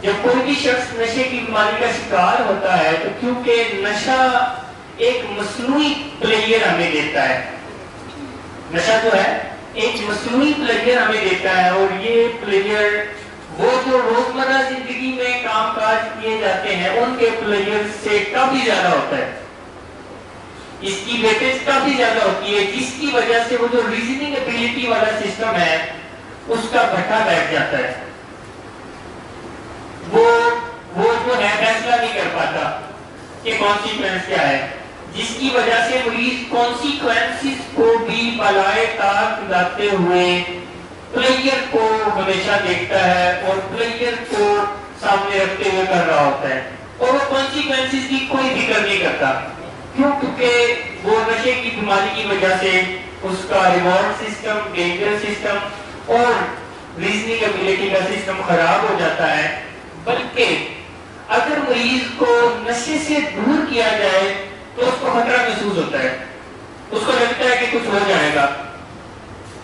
جب کوئی بھی شخص نشے کی بیماری کا شکار ہوتا ہے تو کیونکہ نشہ ایک مصنوعی پلیئر ہمیں دیتا ہے، نشہ جو ہے ایک مصنوعی پلیئر ہمیں دیتا ہے، اور یہ پلیئر وہ جو روزمرہ زندگی میں کام کاج کیے جاتے ہیں ان کے پلیئر سے کافی زیادہ ہوتا ہے، اس کی ویٹیج کافی زیادہ ہوتی ہے، جس کی وجہ سے وہ جو ریزننگ ایبیلٹی والا سسٹم ہے اس کا بھٹا بیٹھ جاتا ہے، وہ جو ہے فیصلہ نہیں کر پاتا کہ کانسیکوینس کیا ہے، جس کی وجہ سے مریض کانسیکوینسز کو بھی بالائے طاق لاتے ہوئے پلیئر کو ہمیشہ دیکھتا ہے اور پلیئر کو سامنے رکھتے ہوئے کر رہا ہوتا ہے، اور وہ کانسیکوینسز کی کوئی فکر نہیں کرتا، کیوں؟ کیونکہ وہ نشے کی بیماری کی وجہ سے اس کا ریوارڈ سسٹم، ڈینجر سسٹم اور ریزننگ ایبیلٹی کا سسٹم خراب ہو جاتا ہے۔ بلکہ اگر مریض کو نشے سے دور کیا جائے تو اس کو خطرہ محسوس ہوتا ہے، اس کو لگتا ہے کہ کچھ ہو جائے گا،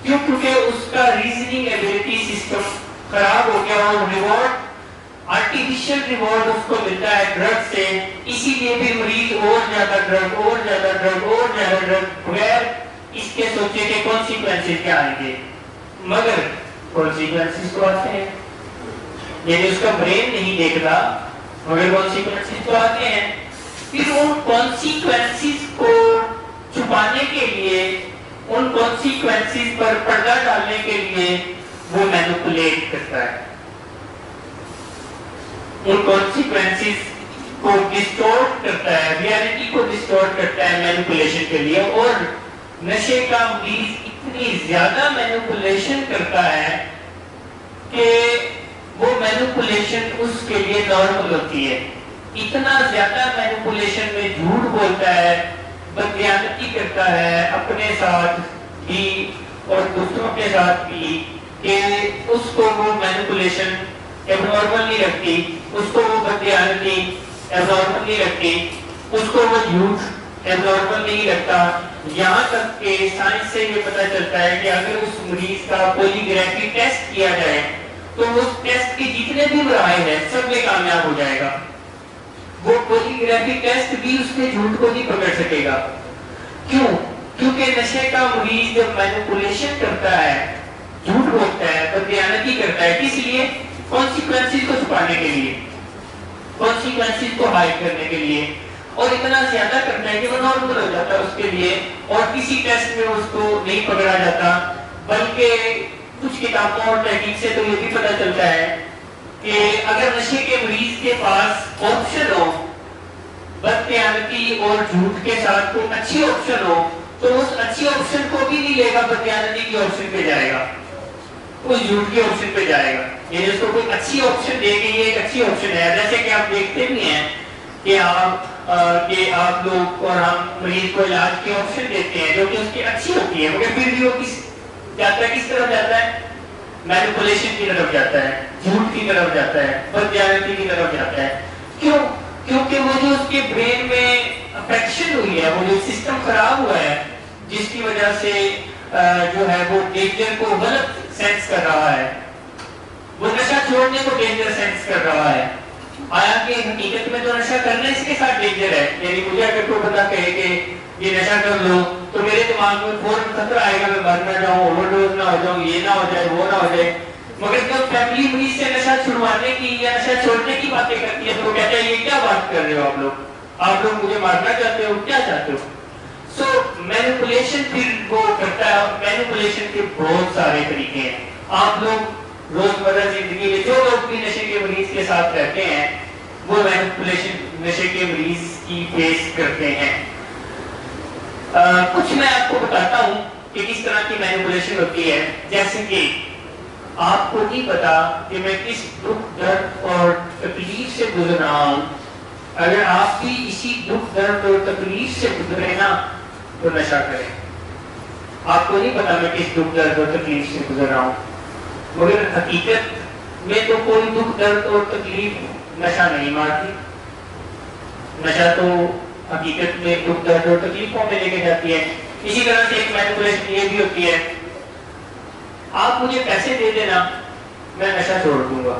کیوں؟ کیونکہ اس کا ریزننگ ایبیلٹی سسٹم خراب ہو گیا، اور ریوارڈ، آرٹیفیشل ریوارڈ اس کو ملتا ہے ڈرگ سے، اسی لیے بھی مریض اور زیادہ ڈرگ اور زیادہ ڈرگ اور زیادہ ڈرگ بغیر اس کے سوچے کہ کانسیکوینسز کیا آئیں گے، مگر کانسیکوینسز تو آتے ہیں، یعنی اس کا برین نہیں دیکھتا مگر کانسیکوینسز تو آتے ہیں۔ پھر ان کانسیکوینسز کو چھپانے کے لیے، ان کانسیکوینسز پر پردہ ڈالنے کے لیے وہ مینیپولیٹ کرتا ہے، ان کانسیکوینسز کو ڈسٹورٹ کرتا ہے، ریالٹی کو ڈسٹورٹ کرتا ہے مینیپولیشن کے لیے، اور نشے کا مریض اتنی زیادہ مینیپولیشن کرتا ہے کہ وہ مینیپولیشن اس کے لیے نارمل ہوتی ہے، اتنا زیادہ مینیپولیشن میں جھوٹ بولتا ہے، بددیانتی کرتا ہے اپنے ساتھ بھی اور دوسروں کے ساتھ بھی، کہ اس کو وہ مینیپولیشن ایبنارمل نہیں لگتی، اس کو وہ بددیانتی ایبنارمل نہیں لگتی، اس کو وہ جھوٹ ایبنارمل نہیں لگتا، یہاں تک کہ سائنس سے یہ پتہ چلتا ہے کہ اگر اس مریض کا پولیگرافی ٹیسٹ کیا جائے تو اس ٹیسٹ کے جتنے بھی مراحل ہیں سب میں کامیاب ہو جائے گا، وہ پولیگرافی ٹیسٹ بھی اس کے جھوٹ کو نہیں پکڑ سکے گا، کیوں؟ کیونکہ نشے کا مریض جب مینیپولیشن کرتا ہے، جھوٹ بولتا ہے، بددیانتی کرتا ہے، کس لیے؟ کانسیکوینسز کو چھپانے کے لیے، کانسیکوینسز کو ہائڈ کرنے کے لیے، اور اتنا زیادہ کرتا ہے کہ وہ نارمل ہو جاتا ہے اس کے لیے، اور کسی ٹیسٹ میں اس کو نہیں پکڑا جاتا، بلکہ کچھ کتابوں اور تحقیق سے تو یہ بھی پتہ چلتا ہے کہ اگر نشے کے مریض کے پاس آپشن ہو، بددیانتی اور جھوٹ کے ساتھ کوئی اچھی آپشن ہو، تو اس اچھی آپشن کو بھی نہیں لے گا، بددیانتی کی آپشن پہ جائے گا، اس جھوٹ کی آپشن پہ جائے گا، یعنی اس کو کوئی اچھی آپشن دے گی، یہ ایک اچھی آپشن ہے، جیسے کہ آپ دیکھتے بھی ہیں کہ آپ لوگ اور ہم مریض کو علاج کی آپشن دیتے ہیں جو کہ اس کی اچھی ہوتی ہے، مگر پھر بھی وہ کس طرف جاتا ہے؟ مینیپولیشن کی طرف جاتا ہے، جھوٹ کی طرف جاتا ہے، بددیانتی کی طرف جاتا ہے، کیوں؟ کیونکہ وہ جو اس کے برین میں افیکشن ہوئی ہے، وہ جو سسٹم خراب ہوا ہے، جس کی وجہ سے جو ہے وہ ڈینجر کو غلط سینس کر رہا ہے، وہ نشہ چھوڑنے کو ڈینجر سینس کر رہا ہے، آیا کہ حقیقت میں تو نشہ کرنا اس کے ساتھ ڈینجر ہے، یعنی مجھے اگر کوئی بندہ کہے کہ یہ نشہ کر لو تو میرے دماغ میں فوراً خطرہ آئے گا، میں مر نہ جاؤں، اوور ڈوز نہ ہو جاؤں، یہ نہ ہو جائے، وہ نہ ہو جائے، مگر جب فیملی مریض سے نشہ چھڑوانے کی یا نشہ چھوڑنے کی باتیں کرتی ہے تو وہ کہتے ہیں یہ کیا بات کر رہے ہو آپ لوگ مجھے مارنا چاہتے ہو، کیا چاہتے ہو؟ سو مینیپولیشن پھر وہ کرتا ہے، مینیپولیشن کے بہت سارے طریقے ہیں، آپ لوگ روزمرہ زندگی میں جو لوگ بھی نشے کے مریض کے ساتھ رہتے ہیں وہ مینیپولیشن نشے کے مریض کی فیس کرتے ہیں۔ کچھ میں آپ کو بتاتا ہوں کہ کس طرح کی مینیپولیشن ہوتی ہے، جیسے کہ آپ کو نہیں پتا کہ میں کس دکھ درد اور تکلیف سے گزر رہا ہوں، اگر آپ بھی اسی دکھ درد اور تکلیف سے گزرے نا تو نشہ کریں، آپ کو نہیں پتا میں کس دکھ درد اور تکلیف سے گزر رہا ہوں، مگر حقیقت میں تو کوئی دکھ درد اور تکلیف نشہ نہیں مارتی، نشہ تو حقیقت میں دکھ درد اور تکلیفوں میں لے کے جاتی ہے۔ اسی طرح سے ایک مینیپولیشن یہ بھی ہوتی ہے، آپ مجھے پیسے دے دینا میں نشہ چھوڑ دوں گا،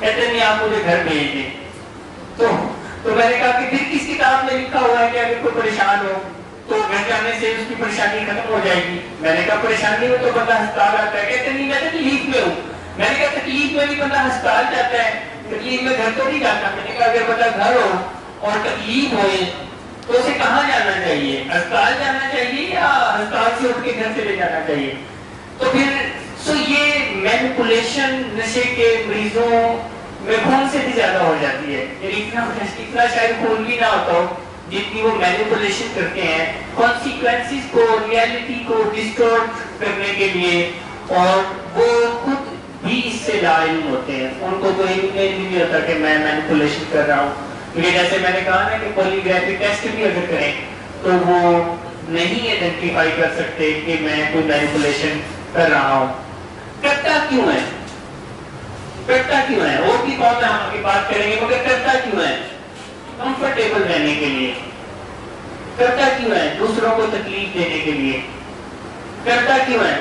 کہتے نہیں آپ مجھے گھر بھیج دیں. تو میں نے کہا کہ پھر کس کتاب میں لکھا ہوا ہے کہ اگر کوئی پریشان ہو تو گھر جانے سے اس کی پریشانی ختم ہو جائے گی؟ میں نے کہا پریشانی میں تو بندہ ہسپتال آتا ہے. کہتے نہیں میں تکلیف میں ہوں. میں نے کہا تکلیف میں بھی بندہ ہسپتال جاتا ہے, تکلیف میں گھر تو نہیں جاتا. میں نے کہا اگر بندہ گھر ہو اور تکلیف ہوئے تو اسے کہاں جانا چاہیے؟ ہسپتال جانا چاہیے یا ہسپتال سے اٹھ کے گھر چلے جانا چاہیے؟ تو پھر یہ مینیپولیشن نشے کے مریضوں میں خون سے بھی زیادہ ہو جاتی ہے. اتنا شاید خون بھی نہ ہوتا ہو جتنی وہ مینیپولیشن کرتے ہیں کانسیکوینسز کو, ریالٹی کو ڈسٹورٹ کرنے کے لیے, اور وہ خود بھی اس سے لا علم ہوتے ہیں. ان کو کوئی نہیں ہوتا کہ میں مینیپولیشن کر رہا ہوں. کیونکہ جیسے میں نے کہا نا کہ پولیگرافی ٹیسٹ بھی اگر کریں تو وہ نہیں آئیڈینٹیفائی کر سکتے کہ میں کوئی مینیپولیشن کر رہا ہوں. کرتا کیوں ہے؟ کرتا کیوں ہے؟ اور بھی قوم میں ہم آگے بات کریں گے, مگر کرتا کیوں ہے؟ کمفرٹیبل رہنے کے لیے. کرتا کیوں ہے؟ دوسروں کو تکلیف دینے کے لیے. کرتا کیوں ہے؟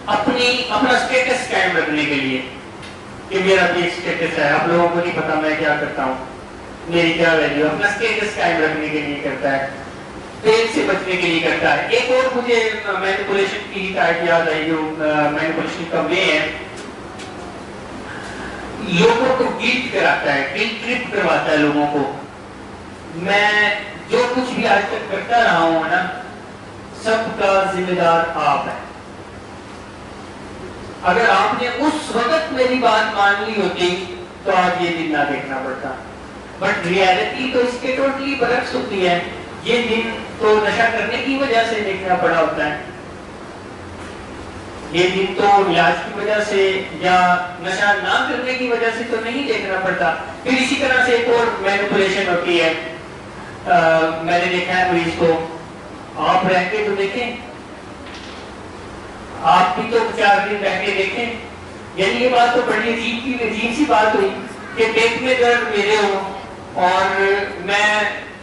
اپنا اسٹیٹس قائم رکھنے کے لیے کہ میرا بھی ایک اسٹیٹس ہے, آپ لوگوں کو نہیں پتا میں کیا کرتا ہوں, میری کیا ویلیو. اپنا اسٹیٹس قائم رکھنے کے لیے کرتا ہے, فیل سے بچنے کے لیے کرتا ہے. ایک اور مجھے مینیپولیشن کی ٹائپ یاد آئی جو مینیپولیشن کا وے ہے, لوگوں کو گلٹ کراتا ہے, گلٹ ٹرپ کرواتا ہے لوگوں کو. میں جو کچھ بھی آج تک کرتا رہا ہوں نا, سب کا ذمہ دار آپ ہے. اگر آپ نے اس وقت میری بات مان لی ہوتی تو آج یہ دن نہ دیکھنا پڑتا. بٹ ریالٹی تو اس کے ٹوٹلی برعکس ہوتی ہے. یہ دن تو نشہ کرنے کی وجہ سے دیکھنا پڑا ہوتا ہے. یہ دن تو علاج کی وجہ سے یا نشہ نہ کرنے کی وجہ سے تو نہیں دیکھنا پڑتا. پھر اسی طرح سے ایک اور مینیپولیشن ہوتی ہے. میں نے دیکھا ہے مریض کو, آپ رہ کے تو دیکھیں, آپ بھی تو 4 دن رہ کے دیکھیں. یعنی یہ بات تو بڑی عجیب سی بات ہوئی کہ پیٹ میں درد میرے ہو اور میں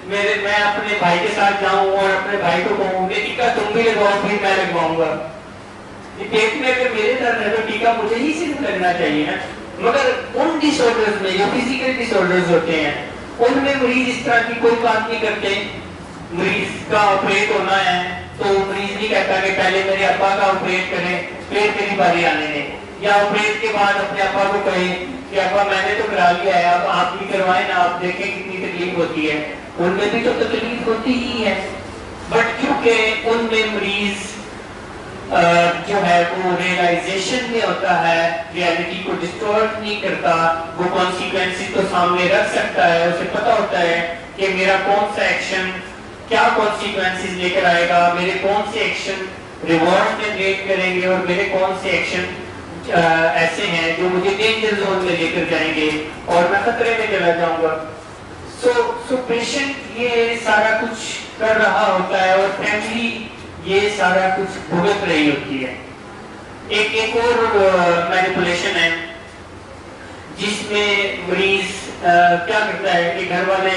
اپنے بھائی کے ساتھ جاؤں اور اپنے بھائی کو کہوں گے ٹیکا تم بھی لگواؤ پھر میں لگواؤں گا. پیٹ میں اگر میرے درد ہے تو ٹیکا مجھے ہی صرف لگنا چاہیے نا. مگر ان ڈس آرڈرز میں جو فزیکل ڈس آرڈرز ہوتے ہیں ان میں مریض اس طرح کی کوئی بات نہیں کرتے. مریض کا آپریٹ ہونا ہے تو مریض نہیں کہتا کہ پہلے میرے ابا کا آپریٹ کریں پھر میری باری آنے دیں, یا آپریٹ کے بعد اپنے ابا کو کہیں کہ ابا میں نے تو کرا لیا ہے, اب آپ بھی کروائیں نا, آپ دیکھیں کتنی تکلیف ہوتی ہے. ان میں بھی تو تکلیف ہوتی ہی ہے, بٹ کیونکہ ان میں مریض جو ہے وہ ریئلائزیشن میں ہوتا ہے, ریالٹی کو ڈسٹورٹ نہیں کرتا, وہ کانسیکوینسز کو سامنے رکھ سکتا ہے. اسے پتا ہوتا ہے کہ میرا کون سا ایکشن کیا کانسیکوینسز لے کر آئے گا, میرے کون سے ایکشن ریوارڈ جنریٹ کریں گے اور میرے کون سے ایکشن ایسے ہیں جو مجھے ڈینجر زون میں لے کر جائیں گے اور میں خطرے میں چلا جاؤں گا. سو پیشنٹ یہ سارا کچھ کر رہا ہوتا ہے اور فیملی یہ سارا کچھ بھگت رہی ہوتی ہے. ایک اور مینیپولیشن ہے جس میں مریض کیا کرتا ہے کہ گھر والے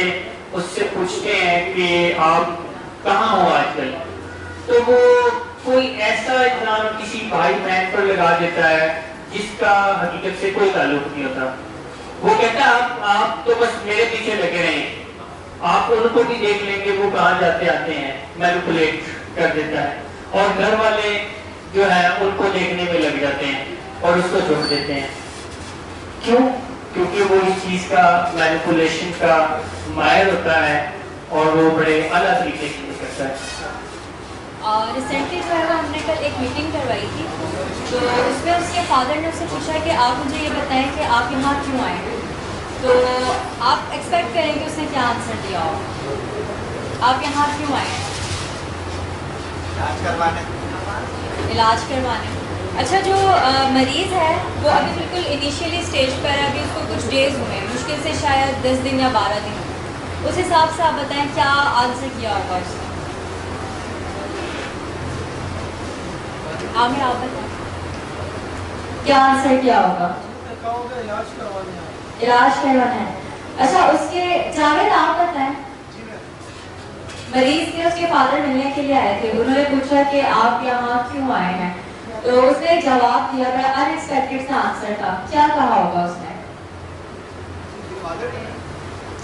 اس سے پوچھتے ہیں کہ آپ کہاں ہو آج کل, تو وہ کوئی ایسا الزام کسی بھائی بہن پر لگا دیتا ہے جس کا حقیقت سے کوئی تعلق نہیں ہوتا. وہ کہتا ہے آپ تو بس میرے پیچھے لگے رہیں, آپ ان کو بھی دیکھ لیں گے وہ کہاں جاتے آتے ہیں. مینیپولیٹ کر دیتا ہے اور گھر والے جو ہے ان کو دیکھنے میں لگ جاتے ہیں اور اس کو چھوڑ دیتے ہیں. کیوں؟ کیونکہ وہ اس چیز کا مینیپولیشن کا ماہر ہوتا ہے اور وہ بڑے اعلیٰ طریقے سے کرتا ہے. ریسنٹلی جو ہے ہم نے کل ایک میٹنگ کروائی تھی, تو اس میں اس کے فادر نے اس سے پوچھا کہ آپ مجھے یہ بتائیں کہ آپ یہاں کیوں آئے ہیں. تو آپ ایکسپیکٹ کریں کہ اس نے کیا آنسر دیا ہو. آپ یہاں کیوں آئے ہیں؟ علاج کروانے. اچھا, جو مریض ہے وہ ابھی بالکل انیشیلی اسٹیج پر ہے, ابھی اس کو کچھ ڈیز ہوئے ہیں, مشکل سے شاید 10 دن یا 12 دن. اس حساب سے آپ بتائیں کیا آنسر کیا ہوگا اس نے. عامر آپ بتائیں کیا آنسر کیا ہوگا. علاج کروانا ہے. اچھا, اس کے جاوید آپ بتائیں, مریض کے اس کے فادر ملنے کے لیے آئے تھے, انہوں نے پوچھا کہ آپ یہاں کیوں آئے ہیں, تو اس نے جواب دیا, بڑا ان ایکسپیکٹڈ سا آنسر تھا. کیا کہا ہوگا اس نے؟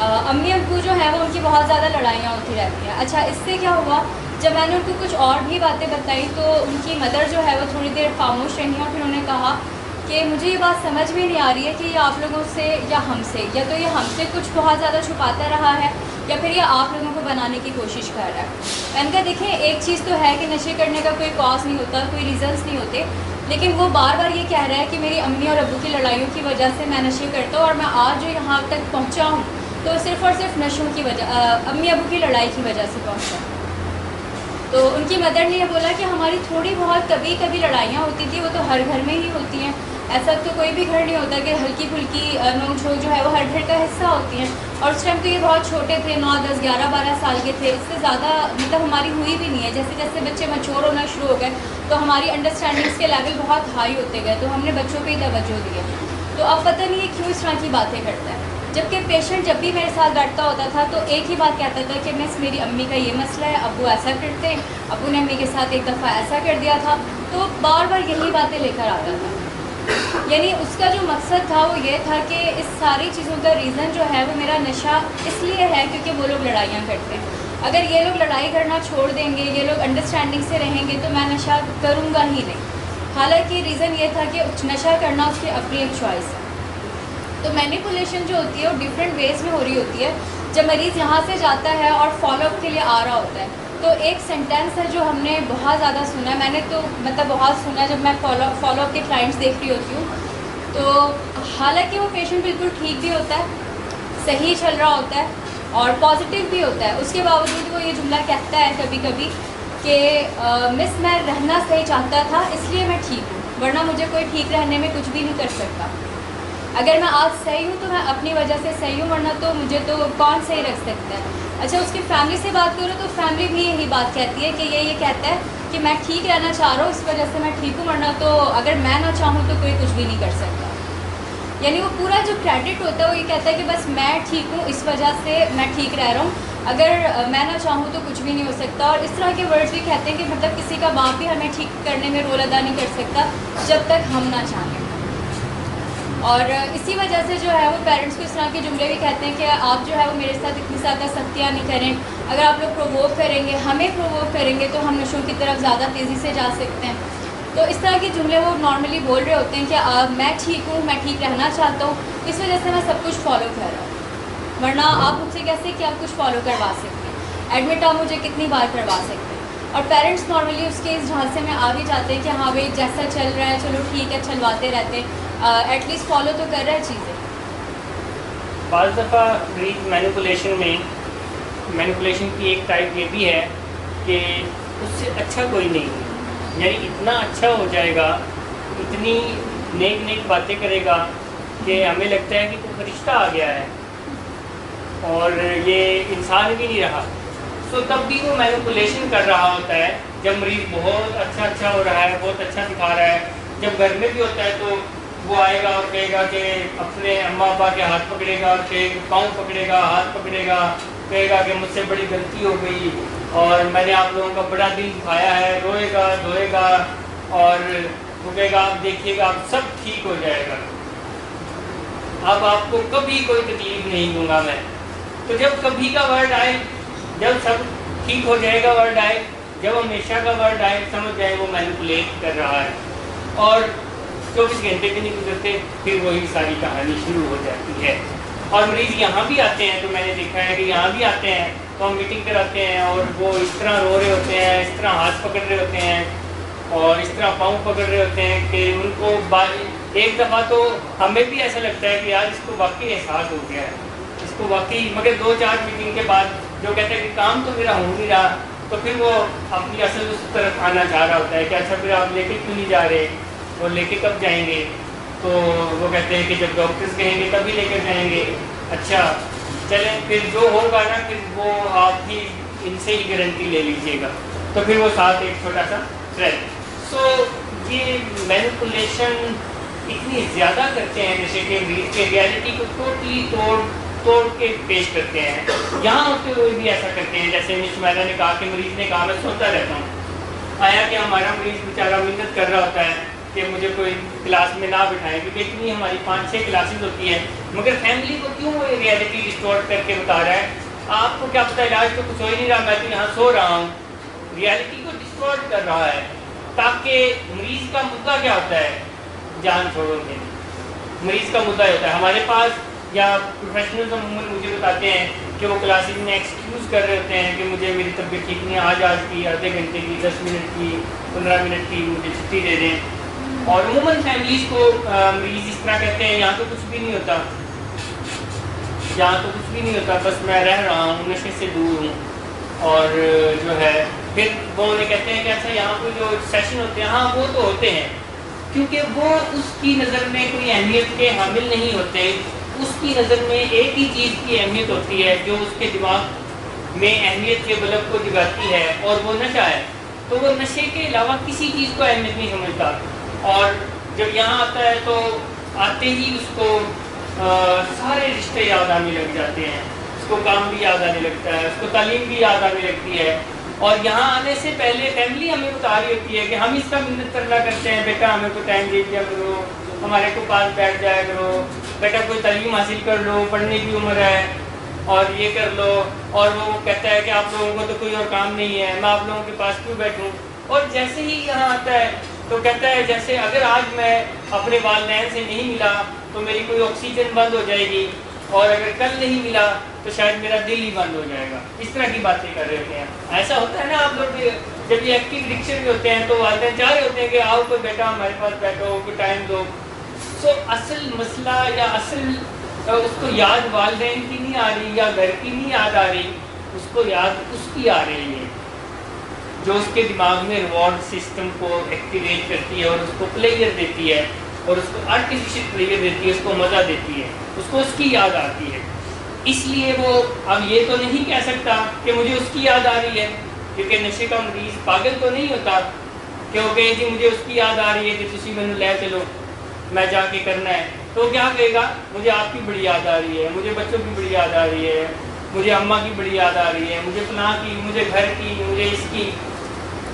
امی ابو جو ہیں وہ ان کی بہت زیادہ لڑائیاں ہوتی رہتی ہیں. اچھا اس سے کیا ہوا, جب میں نے ان کو کچھ اور بھی باتیں بتائی تو ان کی مدر جو ہے وہ تھوڑی دیر خاموش رہی اور پھر انہوں نے کہا کہ مجھے یہ بات سمجھ میں نہیں آ رہی ہے کہ یہ آپ لوگوں سے یا ہم سے, یا تو یہ ہم سے کچھ بہت زیادہ چھپاتا رہا ہے یا پھر یہ آپ لوگوں کو بنانے کی کوشش کر رہا ہے. میں نے کہا دیکھیں ایک چیز تو ہے کہ نشے کرنے کا کوئی کاز نہیں ہوتا, کوئی ریزنس نہیں ہوتے, لیکن وہ بار بار یہ کہہ رہا ہے کہ میری امی اور ابو کی لڑائیوں کی وجہ سے میں نشے کرتا ہوں اور میں آج جو یہاں تک پہنچا ہوں تو صرف اور صرف نشوں کی وجہ, امی ابو کی لڑائی کی وجہ سے پہنچا. تو ان کی مدر نے یہ بولا کہ ہماری تھوڑی بہت کبھی کبھی لڑائیاں ہوتی تھی, وہ تو ہر گھر میں ہی ہوتی ہیں, ایسا تو کوئی بھی گھر نہیں ہوتا کہ ہلکی پھلکی نوک جھوک جو ہے وہ ہر گھر کا حصہ ہوتی ہیں. اور اس ٹائم تو یہ بہت چھوٹے تھے, 9, 10, 11, 12 سال کے تھے, اس سے زیادہ مطلب ہماری ہوئی بھی نہیں ہے. جیسے جیسے بچے میچور ہونا شروع ہو گئے تو ہماری انڈرسٹینڈنگس کے لیول بہت ہائی ہوتے گئے, تو ہم نے بچوں پہ ہی توجہ دی. تو اب پتہ نہیں یہ کیوں اس طرح کی باتیں کرتا ہے, جبکہ پیشنٹ جب بھی میرے ساتھ بیٹھتا ہوتا تھا تو ایک ہی بات کہتا تھا کہ مس میری امی کا یہ مسئلہ ہے, ابو ایسا کرتے ہیں, ابو نے امی کے ساتھ ایک دفعہ ایسا کر دیا تھا. تو بار بار یہی باتیں لے کر آتا تھا. یعنی اس کا جو مقصد تھا وہ یہ تھا کہ اس ساری چیزوں کا ریزن جو ہے وہ میرا نشہ اس لیے ہے کیونکہ وہ لوگ لڑائیاں کرتے ہیں. اگر یہ لوگ لڑائی کرنا چھوڑ دیں گے, یہ لوگ انڈرسٹینڈنگ سے رہیں گے تو میں نشہ کروں گا ہی نہیں. حالانکہ ریزن یہ تھا کہ نشہ کرنا اس کی اپنی ایک چوائس ہے. تو مینیپولیشن جو ہوتی ہے وہ ڈفرینٹ ویز میں ہو رہی ہوتی ہے. جب مریض یہاں سے جاتا ہے اور فالو اپ کے لیے آ رہا ہوتا ہے تو ایک سینٹینس ہے جو ہم نے بہت زیادہ سنا ہے, میں نے تو مطلب بہت سنا ہے جب میں فالو اپ کے کلائنٹس دیکھ رہی ہوتی ہوں. تو حالانکہ وہ پیشنٹ بالکل ٹھیک بھی ہوتا ہے, صحیح چل رہا ہوتا ہے اور پازیٹیو بھی ہوتا ہے, اس کے باوجود وہ یہ جملہ کہتا ہے کبھی کبھی کہ مس میں رہنا صحیح چاہتا تھا اس لیے میں ٹھیک ہوں, ورنہ مجھے کوئی ٹھیک رہنے میں کچھ بھی نہیں کر سکتا. اگر میں آج صحیح ہوں تو میں اپنی وجہ سے صحیح ہوں, ورنہ تو مجھے تو کون صحیح رکھ سکتا ہے. اچھا اس کی فیملی سے بات کروں تو فیملی بھی یہی بات کہتی ہے کہ یہ کہتا ہے کہ میں ٹھیک رہنا چاہ رہا ہوں اس وجہ سے میں ٹھیک ہوں, ورنہ تو اگر میں نہ چاہوں تو کوئی کچھ بھی نہیں کر سکتا. یعنی وہ پورا جو کریڈٹ ہوتا ہے وہ یہ کہتا ہے کہ بس میں ٹھیک ہوں اس وجہ سے میں ٹھیک رہ رہا ہوں, اگر میں نہ چاہوں تو کچھ بھی نہیں ہو سکتا. اور اس طرح کے ورڈز بھی کہتے ہیں کہ مطلب کسی کا باپ بھی ہمیں ٹھیک کرنے میں رول ادا نہیں کر سکتا جب تک ہم نہ چاہیں. اور اسی وجہ سے جو ہے وہ پیرنٹس کو اس طرح کے جملے بھی کہتے ہیں کہ آپ جو ہے وہ میرے ساتھ اتنی زیادہ سختیاں نہیں کریں, اگر آپ لوگ پرووک کریں گے, ہمیں پرووک کریں گے تو ہم نشوں کی طرف زیادہ تیزی سے جا سکتے ہیں. تو اس طرح کے جملے وہ نارملی بول رہے ہوتے ہیں کہ میں ٹھیک ہوں, میں ٹھیک رہنا چاہتا ہوں, اس وجہ سے میں سب کچھ فالو کر رہا ہوں, ورنہ آپ مجھ سے کیسے کیا کچھ فالو کروا سکتے ہیں, ایڈمٹ آپ مجھے کتنی بار کروا سکتے ہیں. اور پیرنٹس نارملی اس کے اس جھانسے میں آ بھی جاتے ہیں کہ ہاں بھائی جیسا چل رہا ہے چلو ٹھیک ہے, چلواتے رہتے ہیں, ایٹ لیسٹ فالو تو کر رہا ہے چیزیں. بعض دفعہ مریض مینیپولیشن کی ایک ٹائپ یہ بھی ہے کہ اس سے اچھا کوئی نہیں ہے, یعنی اتنا اچھا ہو جائے گا, اتنی نیک باتیں کرے گا کہ ہمیں لگتا ہے کہ کوئی فرشتہ آ گیا ہے اور یہ انسان بھی نہیں رہا. تو تب بھی وہ مینیپولیشن کر رہا ہوتا ہے جب مریض بہت اچھا ہو رہا ہے, بہت اچھا دکھا رہا ہے. جب گھر میں بھی ہوتا ہے تو وہ آئے گا اور کہے گا کہ اپنے اماں ابا کے ہاتھ پکڑے گا, کہ پاؤں پکڑے گا, ہاتھ پکڑے گا, کہے گا کہ مجھ سے بڑی غلطی ہو گئی اور میں نے آپ لوگوں کا بڑا دل دکھایا ہے, روئے گا دھوئے گا اور وہ کہے گا آپ دیکھیے گا اب سب ٹھیک ہو جائے گا, اب آپ کو کبھی کوئی تکلیف نہیں دوں گا میں. تو جب کبھی کا ورڈ آئے, جب سب ٹھیک ہو جائے گا ورڈ آئے, جب ہمیشہ کا ورڈ آئے, سمجھ جائے وہ مینیپولیٹ کر رہا ہے. اور 24 گھنٹے بھی نہیں گزرتے پھر وہی ساری کہانی شروع ہو جاتی ہے. اور مریض یہاں بھی آتے ہیں تو میں نے دیکھا ہے کہ یہاں بھی آتے ہیں تو ہم میٹنگ کراتے ہیں اور وہ اس طرح رو رہے ہوتے ہیں, اس طرح ہاتھ پکڑ رہے ہوتے ہیں اور اس طرح پاؤں پکڑ رہے ہوتے ہیں کہ ان کو ایک دفعہ تو ہمیں بھی ایسا لگتا ہے کہ یار اس کو واقعی احساس ہو گیا ہے, اس کو واقعی, مگر 2-4 میٹنگ کے بعد جو کہتے ہیں کہ کام تو میرا ہو نہیں رہا, تو پھر وہ اپنی اصل اس طرف آنا چاہ رہا ہوتا ہے کہ اچھا پھر آپ لے کے کیوں نہیں جا رہے, وہ لے کے کب جائیں گے. تو وہ کہتے ہیں کہ جب ڈاکٹرز کہیں گے تبھی لے کر جائیں گے. اچھا چلیں پھر جو ہوگا نا پھر وہ آپ ہی ان سے ہی گارنٹی لے لیجیے گا. تو پھر وہ ساتھ ایک چھوٹا سا ٹریل. سو یہ مینیپولیشن اتنی زیادہ کرتے ہیں جیسے کہ مریض کے ریالٹی کو ٹوٹلی توڑ کے پیش کرتے ہیں. یہاں ہوتے ہوئے بھی ایسا کرتے ہیں, جیسے مس میرا نے کہا کہ مریض نے کہا میں سوتا رہتا ہوں. آیا کہ ہمارا مریض بیچارہ محنت کر رہا ہوتا ہے کہ مجھے کوئی کلاس میں نہ بٹھائیں, کیونکہ اتنی ہماری 5-6 کلاسز ہوتی ہیں مگر فیملی کو کیوں وہ ریئلٹی ڈسٹورٹ کر کے بتا رہا ہے؟ آپ کو کیا پتہ علاج تو کچھ ہو ہی نہیں رہا، میں تو یہاں سو رہا ہوں. ریئلٹی کو ڈسٹورٹ کر رہا ہے تاکہ مریض کا مدعا کیا ہوتا ہے؟ جان چھوڑو گے. مریض کا مدعا ہوتا ہے ہمارے پاس، یا پروفیشنلز عموماً مجھے بتاتے ہیں کہ وہ کلاسز میں ایکسکیوز کر رہے ہوتے ہیں کہ مجھے میری طبیعت ٹھیک نہیں ہے، آج کی آدھے گھنٹے کی 10 منٹ کی 15 منٹ کی مجھے چھٹی دے دیں. اور عموماً فیملیز کو مریض اس طرح کہتے ہیں یہاں تو کچھ بھی نہیں ہوتا، یہاں تو کچھ بھی نہیں ہوتا، بس میں رہ رہا ہوں، نشے سے دور ہوں. اور جو ہے پھر وہ انہیں کہتے ہیں کہ اچھا یہاں پہ جو سیشن ہوتے ہیں، ہاں وہ تو ہوتے ہیں، کیونکہ وہ اس کی نظر میں کوئی اہمیت کے حامل نہیں ہوتے. اس کی نظر میں ایک ہی چیز کی اہمیت ہوتی ہے جو اس کے دماغ میں اہمیت کے بلب کو جگاتی ہے، اور وہ نشہ ہے. تو وہ نشے کے علاوہ کسی چیز کو اہمیت نہیں سمجھتا. اور جب یہاں آتا ہے تو آتے ہی اس کو سارے رشتے یاد آنے لگ جاتے ہیں، اس کو کام بھی یاد آنے لگتا ہے، اس کو تعلیم بھی یاد آنے لگتی ہے. اور یہاں آنے سے پہلے فیملی ہمیں بتا رہی ہوتی ہے کہ ہم اس کا منت کرنا کرتے ہیں، بیٹا ہمیں کو ٹائم دے دیا کرو، ہمارے کو پاس بیٹھ جایا کرو، بیٹا کوئی تعلیم حاصل کر لو، پڑھنے کی عمر ہے، اور یہ کر لو. اور وہ کہتا ہے کہ آپ لوگوں کو تو کوئی اور کام نہیں ہے، میں آپ لوگوں کے پاس کیوں بیٹھوں. اور جیسے ہی یہاں آتا ہے تو کہتا ہے جیسے اگر آج میں اپنے والدین سے نہیں ملا تو میری کوئی آکسیجن بند ہو جائے گی، اور اگر کل نہیں ملا تو شاید میرا دل ہی بند ہو جائے گا. اس طرح کی باتیں کر رہے ہوتے ہیں. ایسا ہوتا ہے نا آپ لوگ جب یہ ایکٹیو ڈکشن میں ہوتے ہیں تو والدین چاہ رہے ہوتے ہیں کہ آؤ کوئی بیٹا ہمارے پاس بیٹھو، کوئی ٹائم دو. سو اصل مسئلہ یا اصل اس کو یاد والدین کی نہیں آ رہی یا گھر کی نہیں یاد آ رہی، اس کو یاد اس کی آ رہی ہے جو اس کے دماغ میں ریوارڈ سسٹم کو ایکٹیویٹ کرتی ہے اور اس کو پلیئر دیتی ہے، اور اس کو آرٹیفیشل پلیئر دیتی ہے، اس کو مزہ دیتی ہے، اس کو اس کی یاد آتی ہے. اس لیے وہ اب یہ تو نہیں کہہ سکتا کہ مجھے اس کی یاد آ رہی ہے، کیونکہ نشے کا مریض پاگل تو نہیں ہوتا کہ وہ کہے جی مجھے اس کی یاد آ رہی ہے کہ تسی میں لے چلو میں جا کے کرنا ہے. تو کیا کہے گا؟ مجھے آپ کی بڑی یاد آ رہی ہے، مجھے بچوں کی بڑی یاد آ رہی ہے، مجھے اماں کی بڑی یاد آ رہی ہے، مجھے فلاں کی، مجھے گھر کی، مجھے اس کی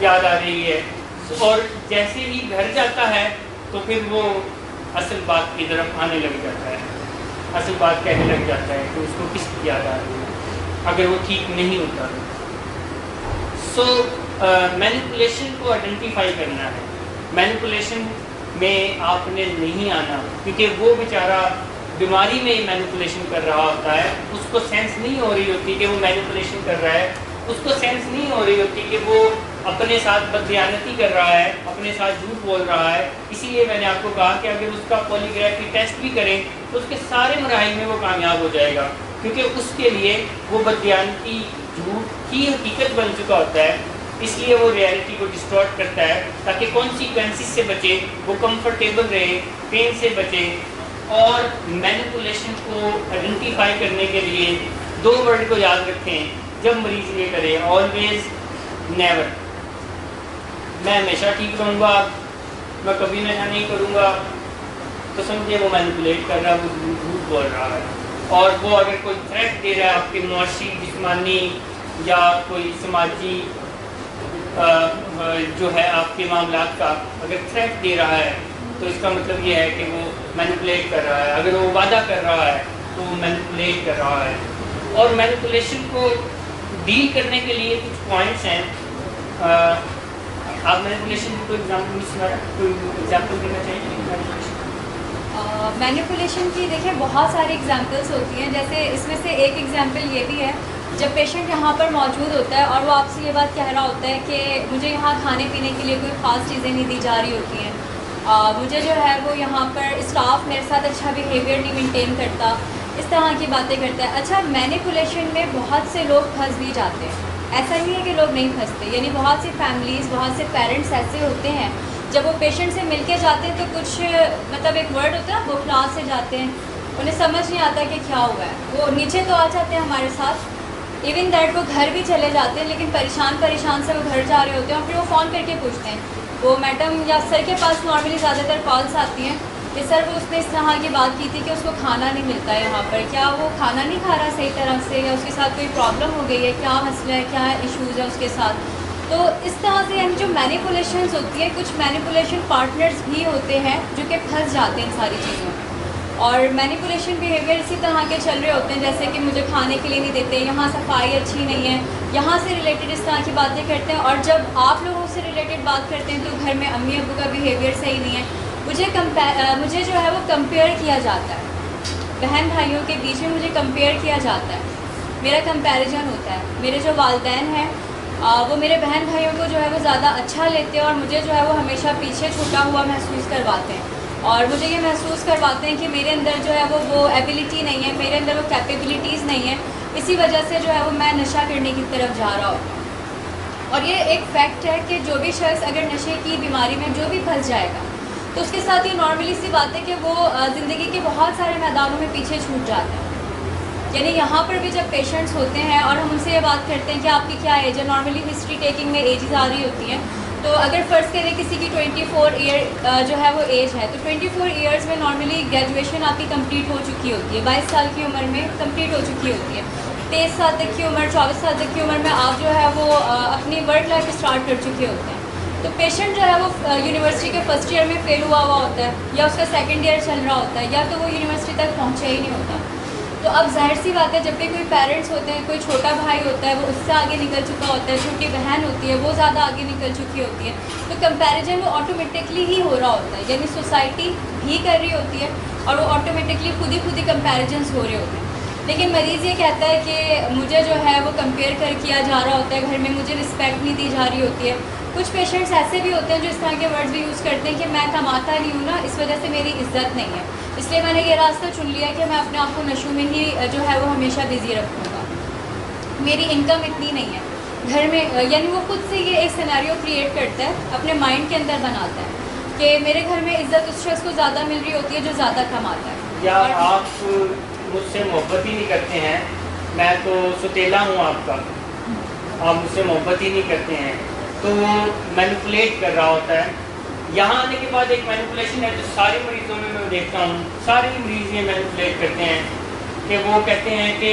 یاد آ رہی ہے. اور جیسے ہی گھر جاتا ہے تو پھر وہ اصل بات کی طرف آنے لگ جاتا ہے، اصل بات کہنے لگ جاتا ہے کہ اس کو کس کی یاد آ رہی ہے اگر وہ ٹھیک نہیں ہوتا. سو مینیپولیشن کو آئیڈینٹیفائی کرنا ہے. مینیپولیشن میں آپ نے نہیں آنا، کیونکہ وہ بیچارہ بیماری میں مینیپولیشن کر رہا ہوتا ہے، اس کو سینس نہیں ہو رہی ہوتی کہ وہ مینیپولیشن کر رہا ہے، اس کو سینس نہیں ہو رہی ہوتی کہ وہ اپنے ساتھ بددیانتی کر رہا ہے، اپنے ساتھ جھوٹ بول رہا ہے. اسی لیے میں نے آپ کو کہا کہ اگر اس کا پولیگرافی ٹیسٹ بھی کریں تو اس کے سارے مراحل میں وہ کامیاب ہو جائے گا، کیونکہ اس کے لیے وہ بددیانتی جھوٹ کی حقیقت بن چکا ہوتا ہے. اس لیے وہ ریئلٹی کو ڈسٹورٹ کرتا ہے تاکہ کانسیکوینسز سے بچے، وہ کمفرٹیبل رہے، پین سے بچے. اور مینیپولیشن کو آئیڈینٹیفائی کرنے کے لیے 2 ورڈ کو یاد رکھیں جب مریض یہ کرے: آلویز، نیور. میں ہمیشہ ٹھیک رہوں گا، میں کبھی نشہ نہیں کروں گا، تو سمجھے وہ مینیپولیٹ کر رہا ہے، وہ جھوٹ بول رہا ہے. اور وہ اگر کوئی تھریٹ دے رہا ہے آپ کے معاشی، جسمانی یا کوئی سماجی جو ہے آپ کے معاملات کا اگر تھریٹ دے رہا ہے تو اس کا مطلب یہ ہے کہ وہ مینیپولیٹ کر رہا ہے. اگر وہ وعدہ کر رہا ہے تو وہ مینیپولیٹ کر رہا ہے. اور مینیپولیشن کو ڈیل کرنے کے لیے کچھ پوائنٹس ہیں. آپ مینیپولیشن کی کوئی ایگزامپل دینا چاہیے؟ مینیپولیشن کی دیکھیں بہت ساری ایگزامپلس ہوتی ہیں. جیسے اس میں سے ایک ایگزامپل یہ بھی ہے جب پیشنٹ یہاں پر موجود ہوتا ہے اور وہ آپ سے یہ بات کہہ رہا ہوتا ہے کہ مجھے یہاں کھانے پینے کے لیے کوئی خاص چیزیں نہیں دی جا رہی ہوتی ہیں، مجھے جو ہے وہ یہاں پر اسٹاف میرے ساتھ اچھا بیہیویئر نہیں مینٹین کرتا، اس طرح کی باتیں کرتا ہے. اچھا، مینیپولیشن میں بہت سے لوگ پھنس بھی جاتے ہیں. ایسا نہیں ہے کہ لوگ نہیں پھنستے، یعنی بہت سی فیملیز، بہت سے پیرنٹس ایسے ہوتے ہیں جب وہ پیشنٹ سے مل کے جاتے ہیں تو کچھ مطلب ایک ورڈ ہوتا ہے، بخلا سے جاتے ہیں، انہیں سمجھ نہیں آتا کہ کیا ہوا ہے. وہ نیچے تو آ جاتے ہیں ہمارے ساتھ، ایون دیٹ وہ گھر بھی چلے جاتے ہیں، لیکن پریشان سے وہ گھر جا رہے ہوتے ہیں. اور پھر وہ فون کر کے پوچھتے ہیں، وہ میڈم یا سر کے پاس نارملی زیادہ تر کالس آتی ہیں کہ سر وہ اس نے اس طرح کی بات کی تھی کہ اس کو کھانا نہیں ملتا ہے یہاں پر، کیا وہ کھانا نہیں کھا رہا صحیح طرح سے، یا اس کے ساتھ کوئی پرابلم ہو گئی ہے، کیا مسئلہ ہے، کیا ایشوز ہے اس کے ساتھ. تو اس طرح سے یعنی جو مینیپولیشنز ہوتی ہیں، کچھ مینیپولیشن پارٹنرز بھی ہوتے ہیں جو کہ پھنس جاتے ہیں ان ساری چیزوں میں. اور مینیپولیشن بیہیویئر اسی طرح کے چل رہے ہوتے ہیں، جیسے کہ مجھے کھانے کے لیے نہیں دیتے، یہاں صفائی اچھی نہیں ہے، یہاں سے ریلیٹڈ اس طرح کی باتیں کرتے ہیں. اور جب آپ لوگوں سے ریلیٹڈ بات کرتے ہیں تو گھر میں امی ابو کا بیہیویئر صحیح نہیں ہے. مجھے جو ہے وہ کمپیئر کیا جاتا ہے، بہن بھائیوں کے بیچ میں مجھے کمپیئر کیا جاتا ہے، میرا کمپیریزن ہوتا ہے. میرے جو والدین ہیں وہ میرے بہن بھائیوں کو جو ہے وہ زیادہ اچھا لیتے ہیں اور مجھے جو ہے وہ ہمیشہ پیچھے چھوٹا ہوا محسوس کرواتے ہیں، اور مجھے یہ محسوس کرواتے ہیں کہ میرے اندر جو ہے وہ ایبیلٹی نہیں ہے، میرے اندر وہ کیپیبلٹیز نہیں ہیں، اسی وجہ سے جو ہے وہ میں نشہ کرنے کی طرف جا رہا ہوں. اور یہ ایک فیکٹ ہے کہ جو بھی شخص اگر نشے کی بیماری میں جو بھی پھنس جائے گا تو اس کے ساتھ یہ نارملی سی بات ہے کہ وہ زندگی کے بہت سارے میدانوں میں پیچھے چھوٹ جاتا ہے. یعنی یہاں پر بھی جب پیشنٹس ہوتے ہیں اور ہم ان سے یہ بات کرتے ہیں کہ آپ کی کیا ایج ہے، نارملی ہسٹری ٹیکنگ میں ایجز آ رہی ہوتی ہیں، تو اگر فرض کریں کسی کی 24 ایئر جو ہے وہ ایج ہے تو 24 ایئرز میں نارملی گریجویشن آپ کی کمپلیٹ ہو چکی ہوتی ہے، 22 سال کی عمر میں کمپلیٹ ہو چکی ہوتی ہے. 23 سال تک کی عمر، 24 سال تک کی عمر میں آپ جو ہے وہ اپنی ورک لائف اسٹارٹ کر چکے ہوتے ہیں. تو پیشنٹ جو ہے وہ یونیورسٹی کے فرسٹ ایئر میں فیل ہوا ہوتا ہے، یا اس کا سیکنڈ ایئر چل رہا ہوتا ہے، یا تو وہ یونیورسٹی تک پہنچا ہی نہیں ہوتا. تو اب ظاہر سی بات ہے جب بھی کوئی پیرنٹس ہوتے ہیں، کوئی چھوٹا بھائی ہوتا ہے وہ اس سے آگے نکل چکا ہوتا ہے، چھوٹی بہن ہوتی ہے وہ زیادہ آگے نکل چکی ہوتی ہے، تو کمپیریزن وہ آٹومیٹکلی ہی ہو رہا ہوتا ہے. یعنی سوسائٹی بھی کر رہی ہوتی ہے اور وہ آٹومیٹکلی خود ہی کمپیریزنس ہو رہے ہوتے ہیں. لیکن مریض یہ کہتا ہے کہ مجھے جو ہے وہ کمپیئر کیا جا رہا ہوتا ہے، گھر میں مجھے رسپیکٹ نہیں دی جا رہی ہوتی ہے. کچھ پیشنٹس ایسے بھی ہوتے ہیں جو اس طرح کے ورڈز بھی یوز کرتے ہیں کہ میں کماتا نہیں ہوں نا، اس وجہ سے میری عزت نہیں ہے، اس لیے میں نے یہ راستہ چن لیا کہ میں اپنے آپ کو نشوں میں ہی جو ہے وہ ہمیشہ بزی رکھوں گا، میری انکم اتنی نہیں ہے گھر میں. یعنی وہ خود سے یہ ایک سینیریو کریٹ کرتا ہے، اپنے مائنڈ کے اندر بناتا ہے کہ میرے گھر میں عزت اس شخص کو زیادہ مل رہی ہوتی ہے جو زیادہ کماتا ہے. یا آپ مجھ سے محبت ہی نہیں کرتے ہیں، میں تو ستیلا ہوں آپ کا، آپ مجھ سے محبت ہی نہیں کرتے ہیں، تو وہ مینیپولیٹ کر رہا ہوتا ہے. یہاں آنے کے بعد ایک مینیپولیشن ہے جو سارے مریضوں میں دیکھتا ہوں، سارے مریض یہ مینیپولیٹ کرتے ہیں کہ وہ کہتے ہیں کہ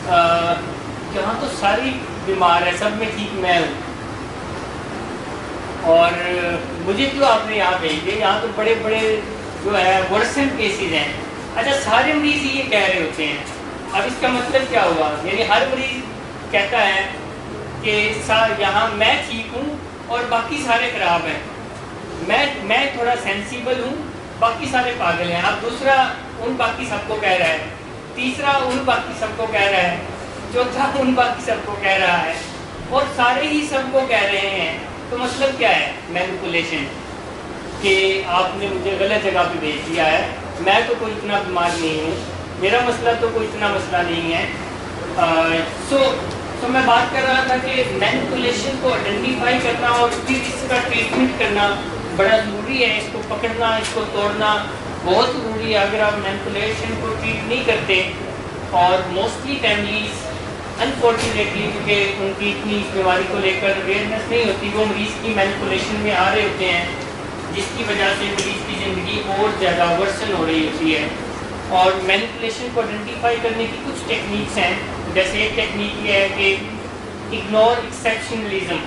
یہاں تو ساری بیمار ہے، سب میں ٹھیک میں ہوں، اور مجھے کیوں آپ نے یہاں بھیج دیا، یہاں تو بڑے بڑے جو ہے ورسن کیسز ہیں. اچھا سارے مریض یہ کہہ رہے ہوتے ہیں، اب اس کا مطلب کیا ہوا؟ یعنی ہر مریض کہتا ہے کہ یہاں میں ٹھیک ہوں اور باقی سارے خراب ہیں، میں تھوڑا سینسیبل ہوں، باقی سارے پاگل ہیں. اب دوسرا ان باقی سب کو کہہ رہا ہے، تیسرا ان باقی سب کو کہہ رہا ہے، چوتھا ان باقی سب کو کہہ رہا ہے، اور سارے ہی سب کو کہہ رہے ہیں. تو مطلب کیا ہے؟ مینیپولیشن، کہ آپ نے مجھے غلط جگہ پہ بھیج دیا ہے، میں تو کوئی اتنا بیمار نہیں ہوں، میرا مسئلہ تو کوئی اتنا مسئلہ نہیں ہے. تو میں بات کر رہا تھا کہ مینیپولیشن کو آئیڈینٹیفائی کرنا اور پھر اس کا ٹریٹمنٹ کرنا بڑا ضروری ہے. اس کو پکڑنا، اس کو توڑنا بہت ضروری ہے. اگر آپ مینیپولیشن کو ٹریٹ نہیں کرتے، اور موسٹلی فیملیز انفارچونیٹلی کیونکہ ان کی اتنی اس بیماری کو لے کر اویئرنیس نہیں ہوتی، وہ مریض کی مینیپولیشن میں آ رہے ہوتے ہیں، جس کی وجہ سے مریض کی زندگی اور زیادہ ورسن ہو رہی ہوتی ہے. اور مینیپولیشن کو آئیڈینٹیفائی کرنے کی کچھ ٹیکنیکس ہیں. جیسے ایک ٹیکنیک یہ ہے کہ اگنور ایکسیپشنلزم.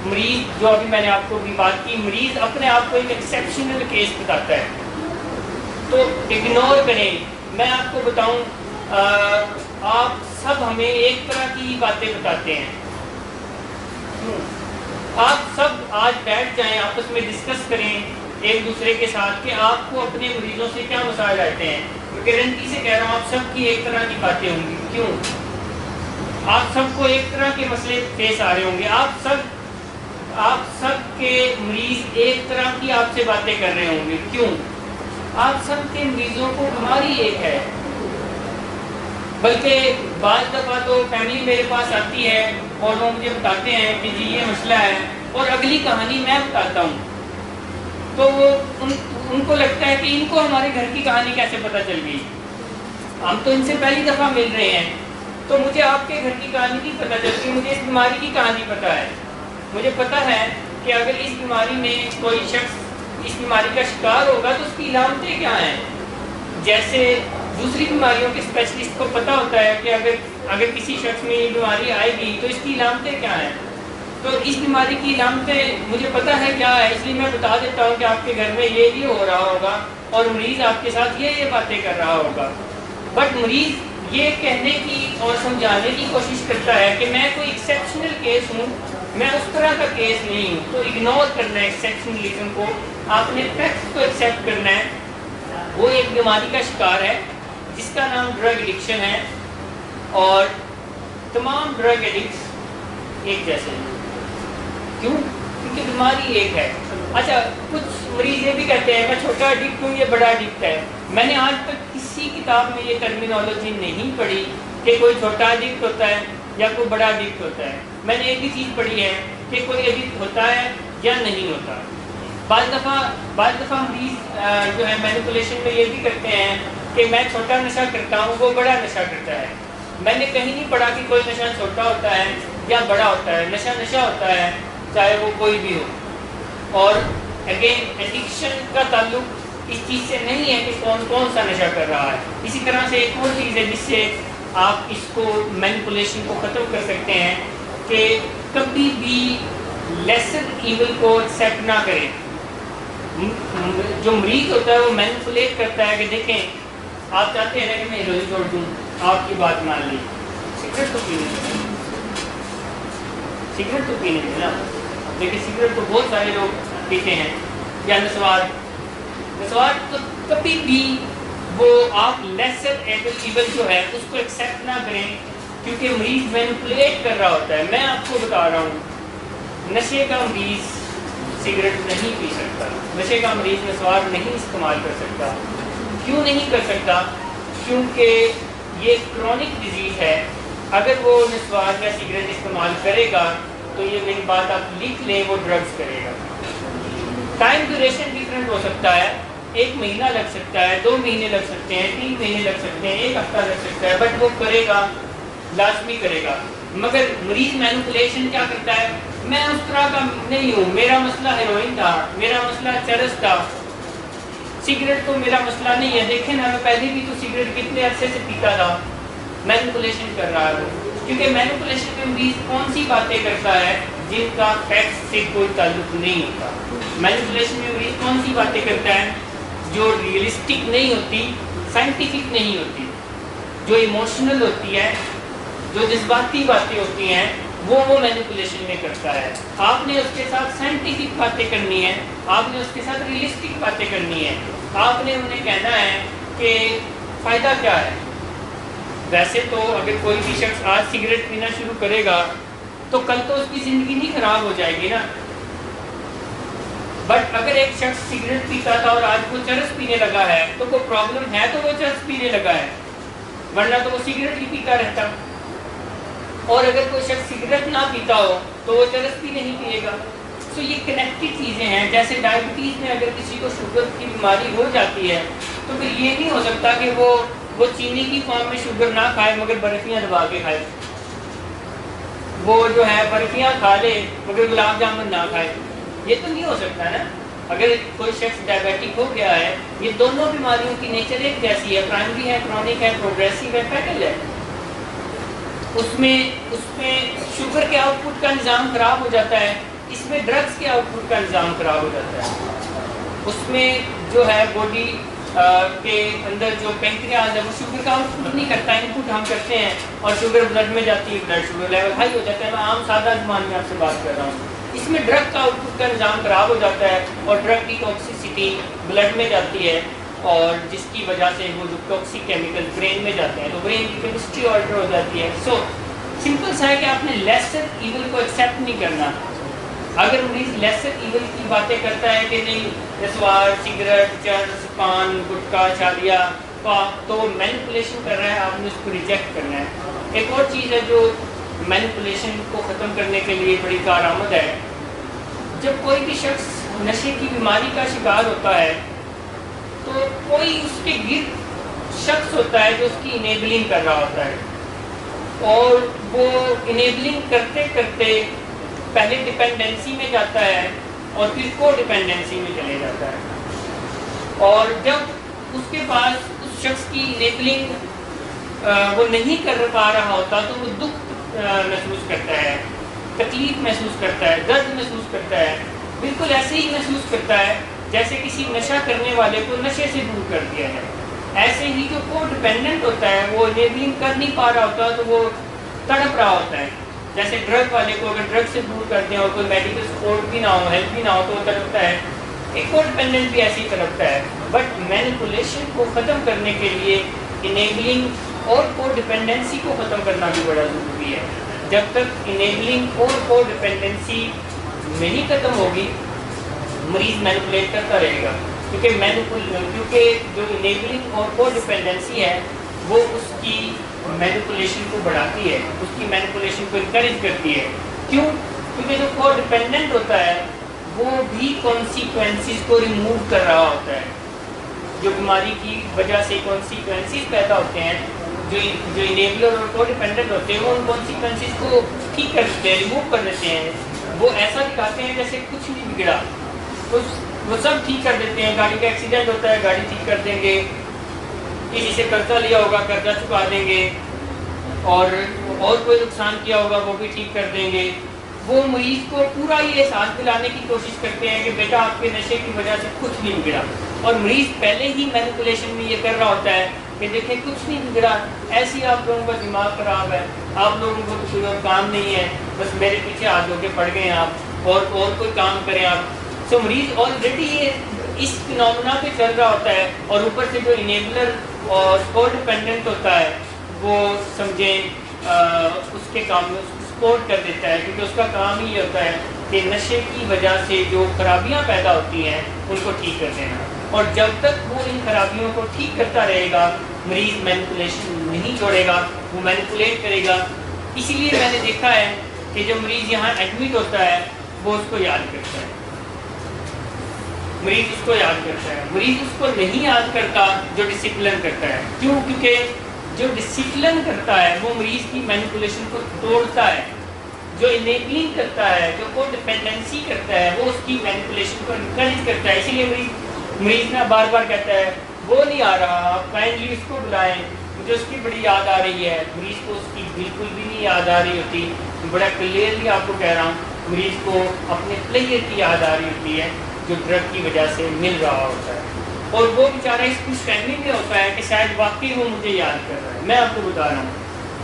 مریض جو ابھی میں نے آپ کو بھی بات کی، مریض اپنے آپ کو ایک ایکسیپشنل کیس بتاتا ہے، تو اگنور کریں. میں آپ کو بتاؤں، آپ سب ہمیں ایک طرح کی باتیں بتاتے ہیں. آپ سب آج بیٹھ جائیں، آپس میں ڈسکس کریں ایک دوسرے کے ساتھ کہ آپ کو اپنے مریضوں سے کیا مسائل آتے ہیں. گارنٹی سے کہہ رہا ہوں آپ سب کی ایک طرح کی باتیں ہوں گی. کیوں؟ آپ سب کو ایک طرح کے مسئلے پیش آ رہے ہوں گے. آپ سب کے مریض ایک طرح کی آپ سے باتیں کر رہے ہوں گے. کیوں؟ آپ سب کے مریضوں کو بیماری ایک ہے. بلکہ بعض دفعہ تو فیملی میرے پاس آتی ہے اور وہ مجھے بتاتے ہیں کہ جی یہ مسئلہ ہے، اور اگلی کہانی میں بتاتا ہوں، تو وہ ان کو لگتا ہے کہ ان کو ہمارے گھر کی کہانی کیسے پتہ چل گئی، ہم تو ان سے پہلی دفعہ مل رہے ہیں، تو مجھے آپ کے گھر کی کہانی نہیں پتہ چلتی، مجھے اس بیماری کی کہانی پتہ ہے. مجھے پتہ ہے کہ اگر اس بیماری میں کوئی شخص اس بیماری کا شکار ہوگا تو اس کی علامتیں کیا ہیں. جیسے دوسری بیماریوں کے اسپیشلسٹ کو پتہ ہوتا ہے کہ اگر کسی شخص میں یہ بیماری آئے گی تو اس کی علامتیں کیا ہیں. تو اس بیماری کی علامتیں مجھے پتہ ہے کیا ہے، اس لیے میں بتا دیتا ہوں کہ آپ کے گھر میں یہ ہو رہا ہوگا، اور مریض آپ کے ساتھ یہ باتیں کر رہا ہوگا، بٹ مریض یہ کہنے کی اور سمجھانے کی کوشش کرتا ہے کہ میں کوئی ایکسیپشنل کیس ہوں، میں اس طرح کا کیس نہیں ہوں. تو اگنور کرنا ہے ایکسیپشنلزم کو، آپ نے فیکٹ کو ایکسیپٹ کرنا ہے. وہ ایک بیماری کا شکار ہے جس کا نام ڈرگ ایڈکشن ہے، اور تمام ڈرگ ایڈکٹس ایک جیسے ہیں. کیوں؟ کیونکہ بیماری ایک ہے. اچھا، کچھ مریض یہ بھی کہتے ہیں میں چھوٹا ایڈکٹ ہوں، یہ بڑا ایڈکٹ ہے. میں نے آج تک کسی کتاب میں یہ ٹرمینالوجی نہیں پڑھی کہ کوئی چھوٹا ایڈکٹ ہوتا ہے یا کوئی بڑا ایڈکٹ ہوتا ہے. میں نے ایک ہی چیز پڑھی ہے کہ کوئی ایڈکٹ ہوتا ہے یا نہیں ہوتا. بعض دفعہ مریض جو ہے مینیپولیشن میں یہ بھی کرتے ہیں کہ میں چھوٹا نشہ کرتا ہوں، وہ بڑا نشہ کرتا ہے. میں نے کہیں نہیں پڑھا کہ کوئی نشہ چھوٹا ہوتا ہے یا بڑا ہوتا ہے. نشہ نشہ ہوتا ہے، چاہے وہ کوئی بھی ہو. اور اگین ایڈکشن کا تعلق اس چیز سے نہیں ہے کہ کون سا نشہ کر رہا ہے. اسی طرح سے ایک اور چیز ہے جس سے آپ اس کو مینیپولیشن کو ختم کر سکتے ہیں کہ کبھی بھی لیسر ایول کو ایکسیپٹ نہ کریں. جو مریض ہوتا ہے وہ مینیپولیٹ کرتا ہے کہ دیکھیں آپ چاہتے ہیں کہ میں ہیروئن چھوڑ دوں، آپ کی بات مان لی، سگریٹ تو پینے میں نا، لیکن سگریٹ تو بہت سارے لوگ پیتے ہیں. یا نسوار تو کبھی بھی وہ آپ لیسر ایول جو ہے اس کو ایکسیپٹ نہ کریں، کیونکہ مریض مینیپولیٹ کر رہا ہوتا ہے. میں آپ کو بتا رہا ہوں، نشے کا مریض سگریٹ نہیں پی سکتا، نشے کا مریض نسوار نہیں استعمال کر سکتا. کیوں نہیں کر سکتا؟ کیونکہ یہ کرونک ڈیزیز ہے. اگر وہ نسوار یا سگریٹ استعمال کرے گا تو یہ میری بات آپ لکھ لیں، وہ ڈرگز کرے گا. ٹائم ڈیوریشن ڈفرینٹ ہو سکتا ہے، 1 مہینہ لگ سکتا ہے، 2 مہینے لگ سکتے ہیں، 3 مہینے لگ سکتے ہیں، 1 ہفتہ لگ سکتا ہے، بٹ وہ کرے گا، لازمی کرے گا. مگر مریض مینیپولیشن کیا کرتا ہے؟ میں اس طرح کا نہیں ہوں، میرا مسئلہ ہیروئن تھا، میرا مسئلہ چرس تھا، سگریٹ تو میرا مسئلہ نہیں ہے. دیکھیں نا، میں پہلے بھی تو سگریٹ کتنے عرصے سے پیتا تھا. مینیپولیشن کر رہا ہے وہ، کیونکہ مینیپولیشن میں مریض کون سی باتیں کرتا ہے جن کا فیکٹ سے کوئی تعلق نہیں ہوتا. مینیپولیشن میں مریض کون سی باتیں کرتا ہے جو ریئلسٹک نہیں ہوتی، سائنٹیفک نہیں ہوتی، جو ایموشنل ہوتی ہے، جو جذباتی باتیں ہوتی ہیں، وہ مینیپولیشن میں کرتا ہے. آپ نے اس کے ساتھ سائنٹیفک باتیں کرنی ہے، آپ نے اس کے ساتھ ریئلسٹک باتیں کرنی ہے. آپ نے انہیں کہنا ہے کہ فائدہ کیا ہے. ویسے تو اگر کوئی بھی شخص آج سگریٹ پینا شروع کرے گا تو کل تو اس کی زندگی نہیں خراب ہو جائے گی نا. بٹ اگر ایک شخص سگریٹ پیتا تھا اور آج وہ چرس پینے لگا ہے تو کوئی پرابلم ہے تو وہ چرس پینے لگا ہے، ورنہ تو وہ سگریٹ ہی پیتا رہتا. اور اگر کوئی شخص سگریٹ نہ پیتا ہو تو وہ چرس بھی نہیں پیے گا. سو یہ کنیکٹڈ چیزیں ہیں. جیسے ڈائبٹیز میں اگر کسی کو شوگر کی بیماری ہو جاتی ہے تو پھر یہ نہیں ہو سکتا کہ وہ چینی کی فارم میں شوگر نہ کھائے مگر برفیاں دبا کے کھائے. وہ جو ہے برفیاں کھا لے مگر گلاب جامن نہ کھائے. یہ تو نہیں ہو سکتا نا. اگر کوئی شخص ڈائبیٹک ہو گیا ہے، یہ دونوں بیماریوں کی نیچر ایک جیسی ہے، پرائمری ہے، کرونک ہے، پروگریسو ہے، فیٹل ہے. اس میں شوگر کے آؤٹ پٹ کا نظام خراب ہو جاتا ہے، اس میں ڈرگس کے آؤٹ پٹ کا نظام خراب ہو جاتا ہے. اس میں جو ہے باڈی کے اندر جو پینکریاز ہے وہ شوگر کا آؤٹ پٹ نہیں کرتا، ان پٹ ہم کرتے ہیں اور شوگر بلڈ میں جاتی ہے، بلڈ شوگر لیول ہائی ہو جاتا ہے. میں عام سادہ زبان میں آپ سے بات کر رہا ہوں. اس میں ڈرگ کا آؤٹ پٹ کا نظام خراب ہو جاتا ہے اور ڈرگ کی ٹاکسیسٹی بلڈ میں جاتی ہے، اور جس کی وجہ سے وہ جو ٹاکسک کیمیکل برین میں جاتے ہیں تو برین کی کیمسٹری آلٹر ہو جاتی ہے. سو سمپل سا ہے کہ آپ نے لیسر ایول کو ایکسیپٹ نہیں کرنا. اگر مریض لیسر ایول کی باتیں کرتا ہے کہ نہیں نسوار، سگریٹ، چرس، پان، گٹکا، چھالیا، تو مینیپولیشن کر رہا ہے، آپ نے اس کو ریجیکٹ کرنا ہے. ایک اور چیز ہے جو مینیپولیشن کو ختم کرنے کے لیے بڑی کارآمد ہے. جب کوئی بھی شخص نشے کی بیماری کا شکار ہوتا ہے تو کوئی اس کے گرد شخص ہوتا ہے جو اس کی انیبلنگ کر رہا ہوتا ہے، اور وہ انیبلنگ کرتے کرتے پہلے ڈپینڈنسی میں جاتا ہے اور پھر کو ڈپینڈنسی میں چلے جاتا ہے. اور جب اس کے پاس اس شخص کی انیبلنگ وہ نہیں کر پا رہا ہوتا تو وہ دکھ محسوس کرتا ہے، تکلیف محسوس کرتا ہے، درد محسوس کرتا ہے. بالکل ایسے ہی محسوس کرتا ہے جیسے کسی نشہ کرنے والے کو نشے سے دور کر دیا جائے. ایسے ہی جو کو ڈپینڈنٹ ہوتا ہے وہ انیبلنگ کر نہیں پا رہا ہوتا تو وہ تڑپ رہا ہوتا ہے. جیسے ڈرگ والے کو اگر ڈرگ سے دور کر دیں اور کوئی میڈیکل سپورٹ بھی نہ ہو, ہیلپ بھی نہ ہو تو وہ تڑپتا ہے. ایک کو ڈپینڈنٹ بھی ایسے ہی تڑپتا ہے. بٹ مینیپولیشن کو ختم کرنے کے لیے انیبلنگ اور کو ڈپینڈنسی کو ختم کرنا بھی بڑا ضروری ہے. جب تک انیبلنگ اور کو ڈپینڈنسی نہیں ختم ہوگی مریض مینیپولیٹ کرتا رہے گا. کیونکہ جو انیبلنگ اور کو ڈپینڈنسی ہے وہ اس کی مینیپولیشن کو بڑھاتی ہے, اس کی مینیپولیشن کو انکریج کرتی ہے. کیوں؟ کیونکہ جو کو ڈپینڈنٹ ہوتا ہے وہ بھی کانسیکوینسز کو ریموو کر رہا ہوتا ہے. جو بیماری کی وجہ سے کانسیکوینسز پیدا ہوتے ہیں, جو انیبلر اور کو ڈپینڈنٹ ہوتے ہیں وہ ان کانسیکوینسز کو ٹھیک کر دیتے ہیں, ریموو کر دیتے ہیں. وہ ایسا دکھاتے ہیں جیسے کچھ نہیں بگڑا, وہ سب ٹھیک کر دیتے ہیں. گاڑی کا ایکسیڈنٹ ہوتا ہے, گاڑی ٹھیک کر دیں گے. کسی سے قرضہ لیا ہوگا, قرضہ چکا دیں گے. اور کوئی نقصان کیا ہوگا وہ بھی ٹھیک کر دیں گے. وہ مریض کو پورا یہ احساس دلانے کی کوشش کرتے ہیں کہ بیٹا آپ کے نشے کی وجہ سے کچھ نہیں بگڑا. اور مریض پہلے ہی مینیپولیشن میں یہ کر رہا ہوتا ہے کہ دیکھیں کچھ نہیں بگڑا, ایسی آپ لوگوں کا دماغ خراب ہے, آپ لوگوں کو کوئی اور کام نہیں ہے, بس میرے پیچھے ہاتھ دھو کے پڑ گئے ہیں آپ, اور کوئی کام کریں آپ. سو مریض آلریڈی یہ اس فنومینا پہ چل رہا ہوتا ہے. اور اوپر سے جو انیبلر اور کو ڈپینڈنٹ ہوتا ہے وہ سمجھیں اس کے کام میں سپورٹ کر دیتا ہے, کیونکہ اس کا کام ہی یہ ہوتا ہے کہ نشے کی وجہ سے جو خرابیاں پیدا ہوتی ہیں ان کو ٹھیک کر دینا. اور جب تک وہ ان خرابیوں کو ٹھیک کرتا رہے گا مریض مینیپولیشن نہیں چھوڑے گا, وہ مینیپولیٹ کرے گا. اسی لیے میں نے دیکھا ہے کہ جو مریض یہاں ایڈمٹ ہوتا ہے وہ اس کو یاد کرتا ہے, مریض اس کو یاد کرتا ہے. مریض اس کو نہیں یاد کرتا جو ڈسپلن کرتا ہے. کیوں؟ کیونکہ جو ڈسپلن کرتا ہے وہ مریض کی مینیپولیشن کو توڑتا ہے. جو انیبلنگ کرتا ہے, جو کو ڈپینڈنسی کرتا ہے, وہ اس کی مینیپولیشن کو انکریج کرتا ہے. اسی لیے مریض نا بار بار کہتا ہے وہ نہیں آ رہا, آپ کائنڈلی اس کو بلائیں, مجھے اس کی بڑی یاد آ رہی ہے. مریض کو اس کی بالکل بھی نہیں یاد آ رہی ہوتی. بڑا کلیئرلی آپ کو کہہ رہا ہوں, مریض کو اپنے پلیئر کی یاد آ رہی ہوتی ہے جو ڈرگ کی وجہ سے مل رہا ہوتا ہے. اور وہ بیچارہ اس خوش فہمی میں ہوتا ہے کہ شاید واقعی وہ مجھے یاد کر رہا ہے. میں آپ کو بتا رہا ہوں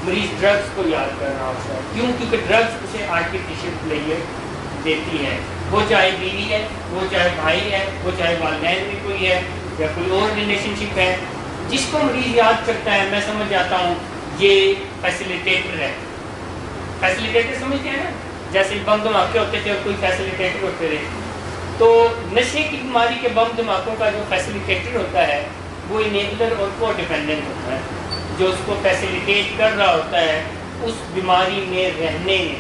مریض ڈرگس کو یاد کر رہا ہوتا ہے. کیوں؟ کیونکہ ڈرگس اسے آرٹیفیشیل پلیئر دیتی ہے. وہ چاہے بیوی ہے, وہ چاہے بھائی ہے, وہ چاہے والدین میں کوئی ہے یا کوئی اور ریلیشن شپ ہے, جس کو مریض یاد کرتا ہے میں سمجھ جاتا ہوں یہ فیسیلیٹیٹر ہے. فیسیلیٹیٹر سمجھتے ہیں نا, جیسے بم دھماکے ہوتے تھے اور کوئی فیسیلیٹیٹر ہوتے تھے. تو نشے کی بیماری کے بم دھماکوں کا جو فیسیلیٹیٹر ہوتا ہے وہ انیبلر اور کو ڈپینڈنٹ ہوتا ہے, جو اس کو فیسیلیٹیٹ کر رہا ہوتا ہے اس بیماری میں رہنے میں.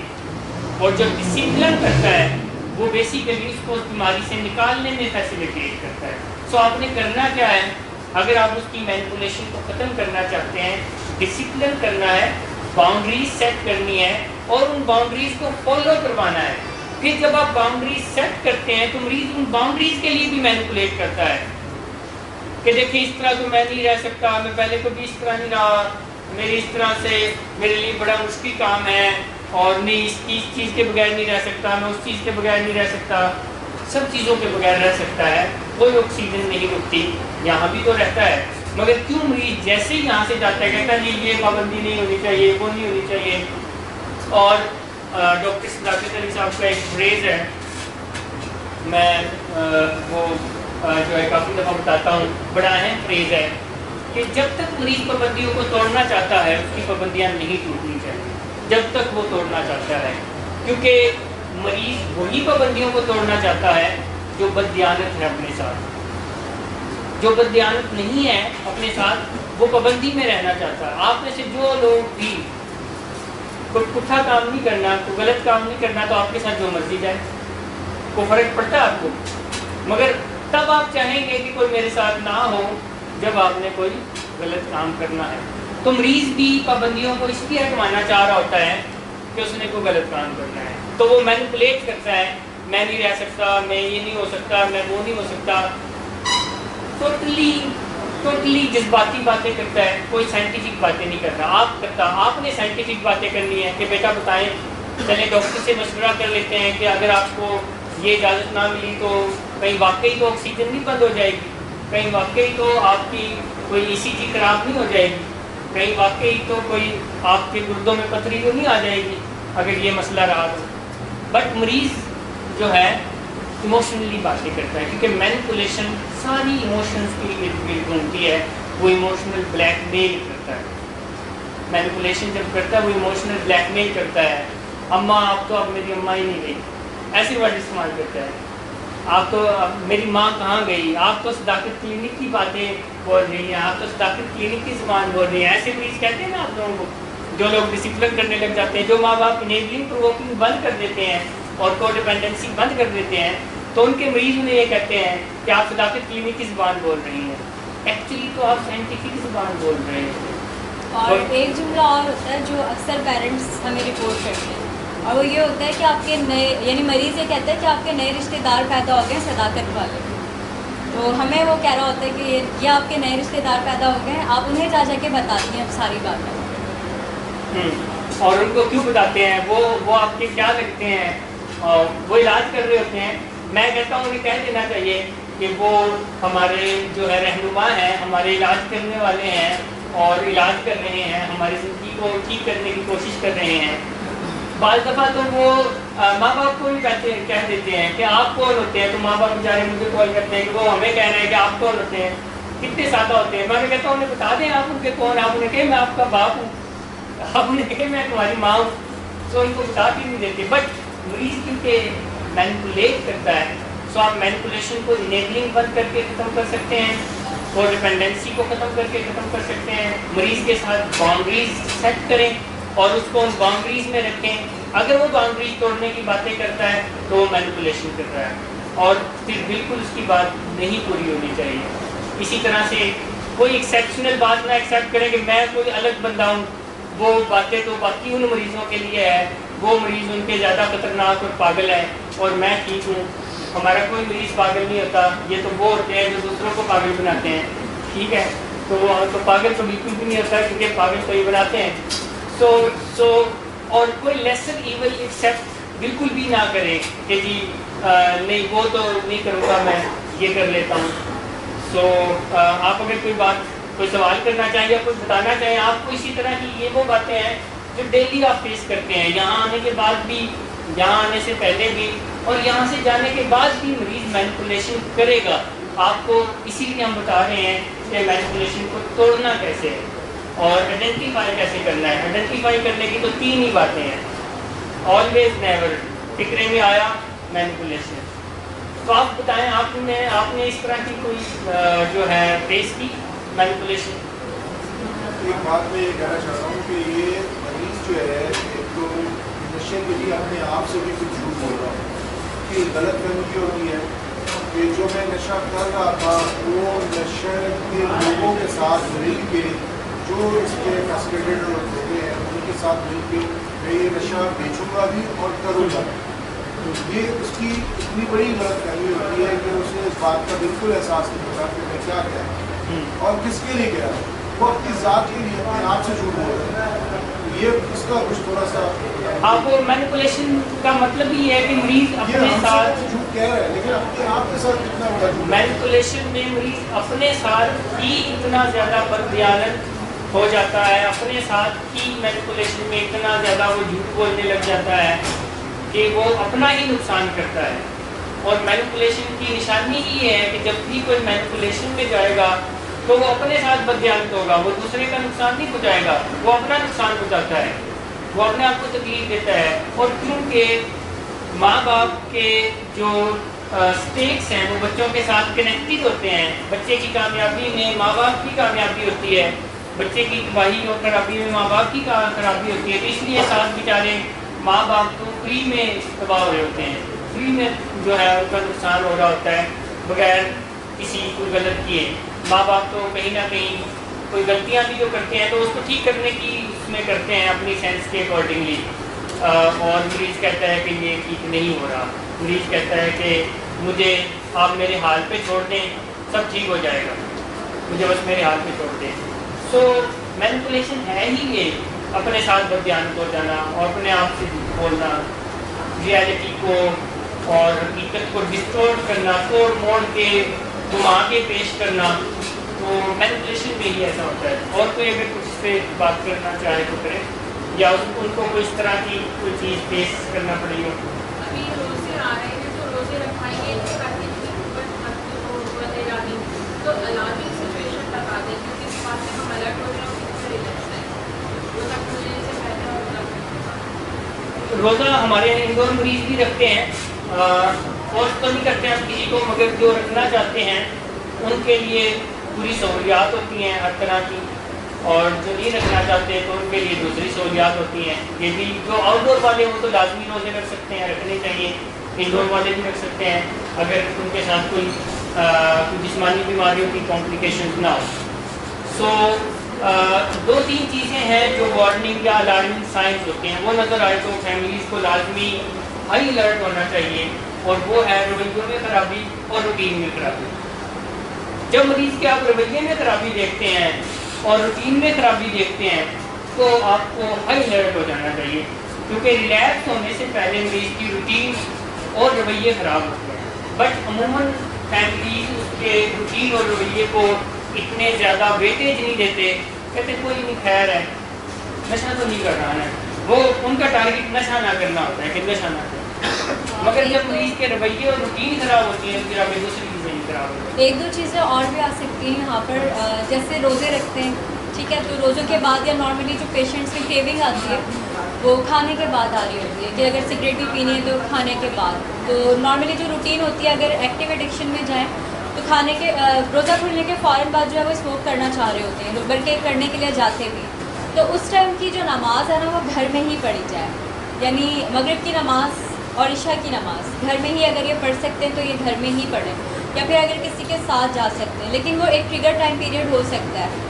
اور جو ڈسپلن کرتا ہے وہ بیسیکلی اس کو اس بیماری سے نکالنے میں فیسیلیٹیٹ کرتا ہے. سو آپ نے کرنا کیا ہے, اگر آپ اس کی مینیپولیشن کو ختم کرنا چاہتے ہیں, ڈسپلن کرنا ہے, باؤنڈریز سیٹ کرنی ہے اور ان باؤنڈریز کو فالو کروانا ہے. پھر جب آپ باؤنڈریز سیٹ کرتے ہیں تو مریض ان باؤنڈریز کے لیے بھی مینیپولیٹ کرتا ہے کہ دیکھیں اس طرح تو میں نہیں رہ سکتا, میں پہلے کبھی اس طرح نہیں رہا, میری اس طرح سے میرے لیے بڑا مشکل کام ہے, اور میں اس چیز کے بغیر نہیں رہ سکتا, میں اس چیز کے بغیر نہیں رہ سکتا, سب چیزوں کے بغیر رہ سکتا ہے. کوئی آکسیجن نہیں رکتی, یہاں بھی تو رہتا ہے. مگر کیوں مریض جیسے ہی یہاں سے جاتا ہے کہتا ہے نہیں یہ پابندی نہیں ہونی چاہیے, وہ نہیں ہونی چاہیے. اور ڈاکٹر صداقت علی صاحب کا ایک فریز ہے, میں وہ جو ہے کافی دفعہ بتاتا ہوں, بڑا اہم فریز ہے کہ جب تک مریض پابندیوں کو توڑنا چاہتا ہے اس کی پابندیاں نہیں ٹوٹنی چاہیے جب تک وہ توڑنا چاہتا ہے. کیونکہ مریض وہی پابندیوں کو توڑنا چاہتا ہے جو بددیانت ہے اپنے ساتھ. جو بددیانت نہیں ہے اپنے ساتھ وہ پابندی میں رہنا چاہتا ہے. آپ میں سے جو لوگ بھی کوئی پٹھا کام نہیں کرنا, کوئی غلط کام نہیں کرنا, تو آپ کے ساتھ جو مرضی جائے, کوئی فرق پڑتا ہے آپ کو. مگر تب آپ چاہیں گے کہ کوئی میرے ساتھ نہ ہو جب آپ نے کوئی غلط کام کرنا ہے. تو مریض بھی پابندیوں کو اس لیے ہٹوانا چاہ رہا ہوتا ہے کہ اس نے کوئی غلط کام کرنا ہے. تو وہ مینیپولیٹ کرتا ہے, میں نہیں رہ سکتا, میں یہ نہیں ہو سکتا, میں وہ نہیں ہو سکتا. ٹوٹلی جذباتی باتیں کرتا ہے, کوئی سائنٹیفک باتیں نہیں کرتا. آپ نے سائنٹیفک باتیں کرنی ہے کہ بیٹا بتائیں, چلیں ڈاکٹر سے مشورہ کر لیتے ہیں کہ اگر آپ کو یہ اجازت نہ ملی تو کہیں واقعی تو آکسیجن نہیں بند ہو جائے گی, کہیں واقعی تو آپ کی کوئی ECG خراب نہیں ہو جائے گی, کہیں واقعی تو کوئی آپ کے گردوں میں پتھری تو نہیں آ جائے گی اگر یہ مسئلہ رہا تو. بٹ مریض جو ہے ایموشنلی باتیں کرتا ہے, کیونکہ مینیپولیشن ساری ایموشنز کی ارد گرد گھومتی ہے. وہ ایموشنل بلیک میل کرتا ہے, مینیپولیشن جب کرتا ہے وہ ایموشنل بلیک میل کرتا ہے. اماں آپ تو اب میری اماں ہی نہیں گئی, ایسے ورڈ استعمال کرتا ہے. آپ تو اب میری ماں کہاں گئی, آپ تو صداقت کلینک کی باتیں بول رہی ہیں, آپ تو صداقت کلینک کی زبان بول رہی ہیں. ایسے مریض کہتے ہیں نا آپ لوگوں کو, جو لوگ ڈسپلن کرنے لگ جاتے ہیں, جو ماں باپ انیبلنگ پرووکنگ بند کر دیتے ہیں اور کو ڈیپینڈنسی بند کر دیتے ہیں, تو ان کے مریض انہیں یہ کہتے ہیں کہ آپ صداقت کلینک کی زبان بول رہی ہیں. ایکچولی تو آپ سائنٹیفک زبان بول رہے ہیں. اور ایک جملہ اور ہوتا ہے جو اکثر پیرنٹس ہمیں رپورٹ کرتے ہیں, اور وہ یہ ہوتا ہے کہ آپ کے نئے, یعنی مریض یہ کہتا ہے کہ آپ کے نئے رشتہ دار پیدا ہو گئے ہیں صداقت والے. تو ہمیں وہ کہہ رہا ہوتا ہے کہ یہ آپ کے نئے رشتہ دار پیدا ہو گئے ہیں, آپ انہیں جا کے بتاتی ہیں اب ساری باتیں. اور ان کو کیوں بتاتے ہیں, وہ آپ کے کیا لگتے ہیں, وہ علاج کر رہے ہوتے ہیں. میں کہتا ہوں انہیں کہہ دینا چاہیے کہ وہ ہمارے جو ہے رہنما ہیں, ہمارے علاج کرنے والے ہیں اور علاج کر رہے ہیں, ہماری زندگی کو ٹھیک کرنے کی کوشش کر رہے ہیں. بعض دفعہ تو وہ ماں باپ کو بھی کہہ دیتے ہیں کہ آپ کون ہوتے ہیں, تو ماں باپ بیچارے مجھے کال کرتے ہیں کہ وہ ہمیں کہہ رہے ہیں کہ آپ کون ہوتے ہیں. کتنے سادہ ہوتے ہیں. میں کہتا ہوں انہیں بتا دیں آپ ان کے کون. آپ انہیں کہیں میں آپ کا باپ ہوں, آپ انہیں کہیں میں تمہاری ماں ہوں, تو ان کو بتا بھی نہیں دیتے. بٹ مریض کیونکہ مینیپولیٹ کرتا ہے, سو آپ مینیپولیشن کو انیبلنگ بند کر کے ختم کر سکتے ہیں, اور ڈپینڈنسی کو ختم کر کے ختم کر سکتے ہیں. مریض کے ساتھ باؤنڈریز سیٹ کریں اور اس کو ان باؤنڈریز میں رکھیں. اگر وہ باؤنڈریز توڑنے کی باتیں کرتا ہے تو وہ مینیپولیشن کر رہا ہے, اور پھر بالکل اس کی بات نہیں پوری ہونی چاہیے. اسی طرح سے کوئی ایکسیپشنل بات نہ ایکسیپٹ کریں کہ میں کوئی الگ بندہ ہوں. وہ باتیں تو باقی ان مریضوں کے لیے ہے, وہ مریض ان کے زیادہ خطرناک اور پاگل ہیں, اور میں ٹھیک ہوں. ہمارا کوئی مریض پاگل نہیں ہوتا, یہ تو وہ ہوتے ہیں جو دوسروں کو پاگل بناتے ہیں. ٹھیک ہے, تو پاگل تو بالکل بھی نہیں ہوتا, کیونکہ پاگل تو یہ بناتے ہیں. اور کوئی لیسر ایول ایکسیپٹ بالکل بھی نہ کرے کہ جی نہیں وہ تو نہیں کروں گا, میں یہ کر لیتا ہوں. آپ اگر کوئی سوال کرنا چاہیں یا کوئی بتانا چاہیں آپ کو, اسی طرح کی یہ وہ باتیں ہیں جو ڈیلی آپ فیس کرتے ہیں, یہاں آنے کے بعد بھی, یہاں آنے سے پہلے بھی, اور یہاں سے جانے کے بعد بھی مریض مینیپولیشن کرے گا. آپ کو اسی لیے ہم بتا رہے ہیں کہ مینیپولیشن کو توڑنا کیسے ہے اور آئیڈینٹیفائی کیسے کرنا ہے. آئیڈینٹیفائی کرنے کی تو 3 ہی باتیں ہیں, آلویز نیور, فکرے میں آیا مینیپولیشن. تو آپ بتائیں آپ نے اس طرح کی کوئی جو ہے فیس کی مینیپولیشن؟ ایک بات میں یہ کہنا چاہتا ہوں کہ یہ مریض جو ہے ایک تو نشے کے لیے اپنے آپ سے بھی کچھ جھوٹ بول رہا ہوں کہ غلط فہمی کی ہوتی ہے کہ جو میں نشہ کر رہا تھا وہ نشے کے لوگوں کے ساتھ مل کے, جو اس کے فیسلیٹیٹر لوگ ہیں ان کے ساتھ مل کے میں یہ نشہ بیچوں گا بھی اور کروں گا. یہ اس کی اتنی بڑی غلط فہمی ہوتی ہے کہ اسے اس بات کا بالکل احساس نہیں ہوتا کہ میں کیا کہہ رہا ہوں اور کس کے لیے کہہ رہا ہوں. وہ اپنی ذات کے لیے اپنے آپ سے جھوٹ بول رہا ہے. یہ اس کا کچھ تھوڑا سا آپ کو مینیپولیشن کا مطلب یہ ہے کہ مریض اپنے ساتھ جھوٹ کہہ رہا ہے لیکن اپنے آپ کے ساتھ کتنا بڑا جھوٹ. مینیپولیشن میں مریض اپنے ساتھ ہی اتنا زیادہ بددیانت ہو جاتا ہے, اپنے ساتھ ہی مینیپولیشن میں اتنا زیادہ وہ جھوٹ بولنے لگ جاتا ہے کہ وہ اپنا ہی نقصان کرتا ہے. اور مینیپولیشن کی نشانی ہی یہ ہے کہ جب بھی کوئی مینیپولیشن میں جائے گا تو وہ اپنے ساتھ بددیانت ہوگا, وہ دوسرے کا نقصان نہیں پہنچائے گا, وہ اپنا نقصان پہنچاتا ہے, وہ اپنے آپ کو تکلیف دیتا ہے. اور کیونکہ ماں باپ کے جو اسٹیکس ہیں وہ بچوں کے ساتھ کنیکٹڈ ہوتے ہیں, بچے کی کامیابی میں ماں باپ کی کامیابی ہوتی ہے, بچے کی تباہی اور خرابی میں ماں باپ کی خرابی ہوتی ہے. تو اس لیے ساتھ بیچارے ماں باپ تو فری میں تباہ ہو رہے ہوتے ہیں, فری میں جو ہے ان کا نقصان ہو رہا ہوتا ہے بغیر کسی کوئی غلط کیے. ماں باپ تو کہیں نہ کہیں کوئی غلطیاں بھی جو کرتے ہیں تو اس کو ٹھیک کرنے کی اس میں کرتے ہیں اپنی سینس کے اکارڈنگلی, اور مریض کہتا ہے کہ یہ ٹھیک نہیں ہو رہا. مریض کہتا ہے کہ مجھے آپ میرے حال پہ چھوڑ دیں, سب ٹھیک ہو جائے گا, مجھے بس میرے حال پہ چھوڑ دیں. سو مینیپولیشن ہے ہی یہ اپنے ساتھ بددیانت ہو جانا اور اپنے آپ سے بولنا, ریالٹی کو اور حقیقت کو ڈسٹورٹ کرنا، توڑ موڑ کے گھما کے پیش کرنا، تو مینیپولیشن میں ہی ایسا ہوتا ہے. اور کوئی اگر کچھ اس پہ بات کرنا چاہے تو کرے، یا ان کو کوئی اس طرح کی کوئی چیز پیش کرنا پڑی ہو. ابھی روزے آ رہے ہیں تو روزے رکھائیں گے تو الارمنگ سچویشن لگا دیں کیونکہ اس بات سے ہم الرٹ ہو جائیں کس طرح ریلیکس ہے روزہ کھلنے سے پہلے اور روزہ ہمارے یہاں انڈور مریض بھی رکھتے ہیں، فورس تو نہیں کرتے ہیں ہم کسی کو، مگر جو رکھنا چاہتے ہیں ان کے لیے پوری سہولیات ہوتی ہیں ہر طرح کی، اور جو نہیں رکھنا چاہتے تو ان کے لیے دوسری سہولیات ہوتی ہیں. یہ بھی جو آؤٹ ڈور والے وہ تو لازمی روزے رکھ سکتے ہیں، رکھنے چاہیے. انڈور والے بھی رکھ سکتے ہیں اگر ان کے ساتھ کوئی جسمانی بیماریوں کی کمپلیکیشنز نہ ہو. سو 2-3 چیزیں ہیں جو وارننگ یا الارمنگ سائنس ہوتے ہیں، وہ نظر آئے تو فیملیز کو لازمی ہائی الرٹ ہونا چاہیے، اور وہ ہے رویوں میں خرابی اور روٹین میں خرابی. جب مریض کے آپ رویے میں خرابی دیکھتے ہیں اور روٹین میں خرابی دیکھتے ہیں تو آپ کو ہائی الرٹ ہو جانا چاہیے، کیونکہ ریلیکس ہونے سے پہلے مریض کی روٹین اور رویے خراب ہوتے ہیں. بٹ عموماً فیملیز اس کے روٹین اور رویے کو اتنے زیادہ ویٹیج نہیں دیتے، کہتے کوئی نہیں خیر ہے، نشہ تو نہیں کر رہا ہے. وہ ان کا ٹارگیٹ نشہ نہ کرنا ہوتا ہے کہ نشہ نہ کرنا، مگر جب مریض کے رویے اور روٹین خراب ہوتی ہیں پھر آگے دوسری چیزیں نہیں خراب ہوتی. 1-2 چیزیں اور بھی آ سکتی ہیں یہاں پر، جیسے روزے رکھتے ہیں ٹھیک ہے، تو روزوں کے بعد یا نارملی جو پیشنٹس میں کریونگ آتی ہے وہ کھانے کے بعد آ رہی ہوتی ہے کہ اگر سگریٹ بھی پینی ہے تو کھانے کے بعد. تو نارملی جو روٹین ہوتی ہے اگر ایکٹیو ایڈکشن میں جائیں تو کھانے کے روزہ کھلنے کے فوراً بعد جو ہے وہ اسموک کرنا چاہ رہے ہوتے ہیں، بلکہ کرنے کے لیے جاتے بھی. تو اس ٹائم کی جو نماز ہے نا وہ گھر میں ہی پڑھی جائے، یعنی مغرب کی نماز اور عشاء کی نماز گھر میں ہی اگر یہ پڑھ سکتے ہیں تو یہ گھر میں ہی پڑھیں، یا پھر اگر کسی کے ساتھ جا سکتے ہیں. لیکن وہ ایک ٹریگر ٹائم پیریڈ ہو سکتا ہے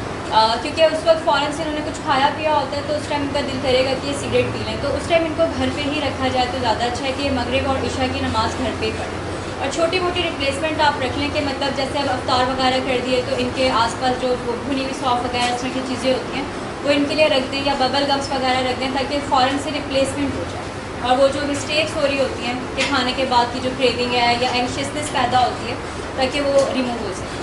کیونکہ اس وقت فوراً سے انہوں نے کچھ کھایا پیا ہوتا ہے تو اس ٹائم ان کا دل کرے گا کہ یہ سگریٹ پی لیں، تو اس ٹائم ان کو گھر پہ ہی رکھا جائے تو زیادہ اچھا ہے کہ یہ مغرب اور عشاء کی نماز گھر پہ ہی پڑھیں. اور چھوٹی موٹی ریپلیسمنٹ آپ رکھ لیں کہ مطلب جیسے اب افطار وغیرہ کر دیے تو ان کے آس پاس جو بھنی ہوئی سوف وغیرہ اس طرح کی چیزیں ہوتی ہیں وہ ان کے لیے رکھ دیں، یا ببل گمس وغیرہ رکھ دیں تاکہ فوراً سے ریپلیسمنٹ ہو جائے. اور وہ جو مسٹیکس ہو رہی ہوتی ہیں کہ کھانے کے بعد کی جو کریونگ ہے یا اینکشیسنس پیدا ہوتی ہے تاکہ وہ ریموو ہو سکے.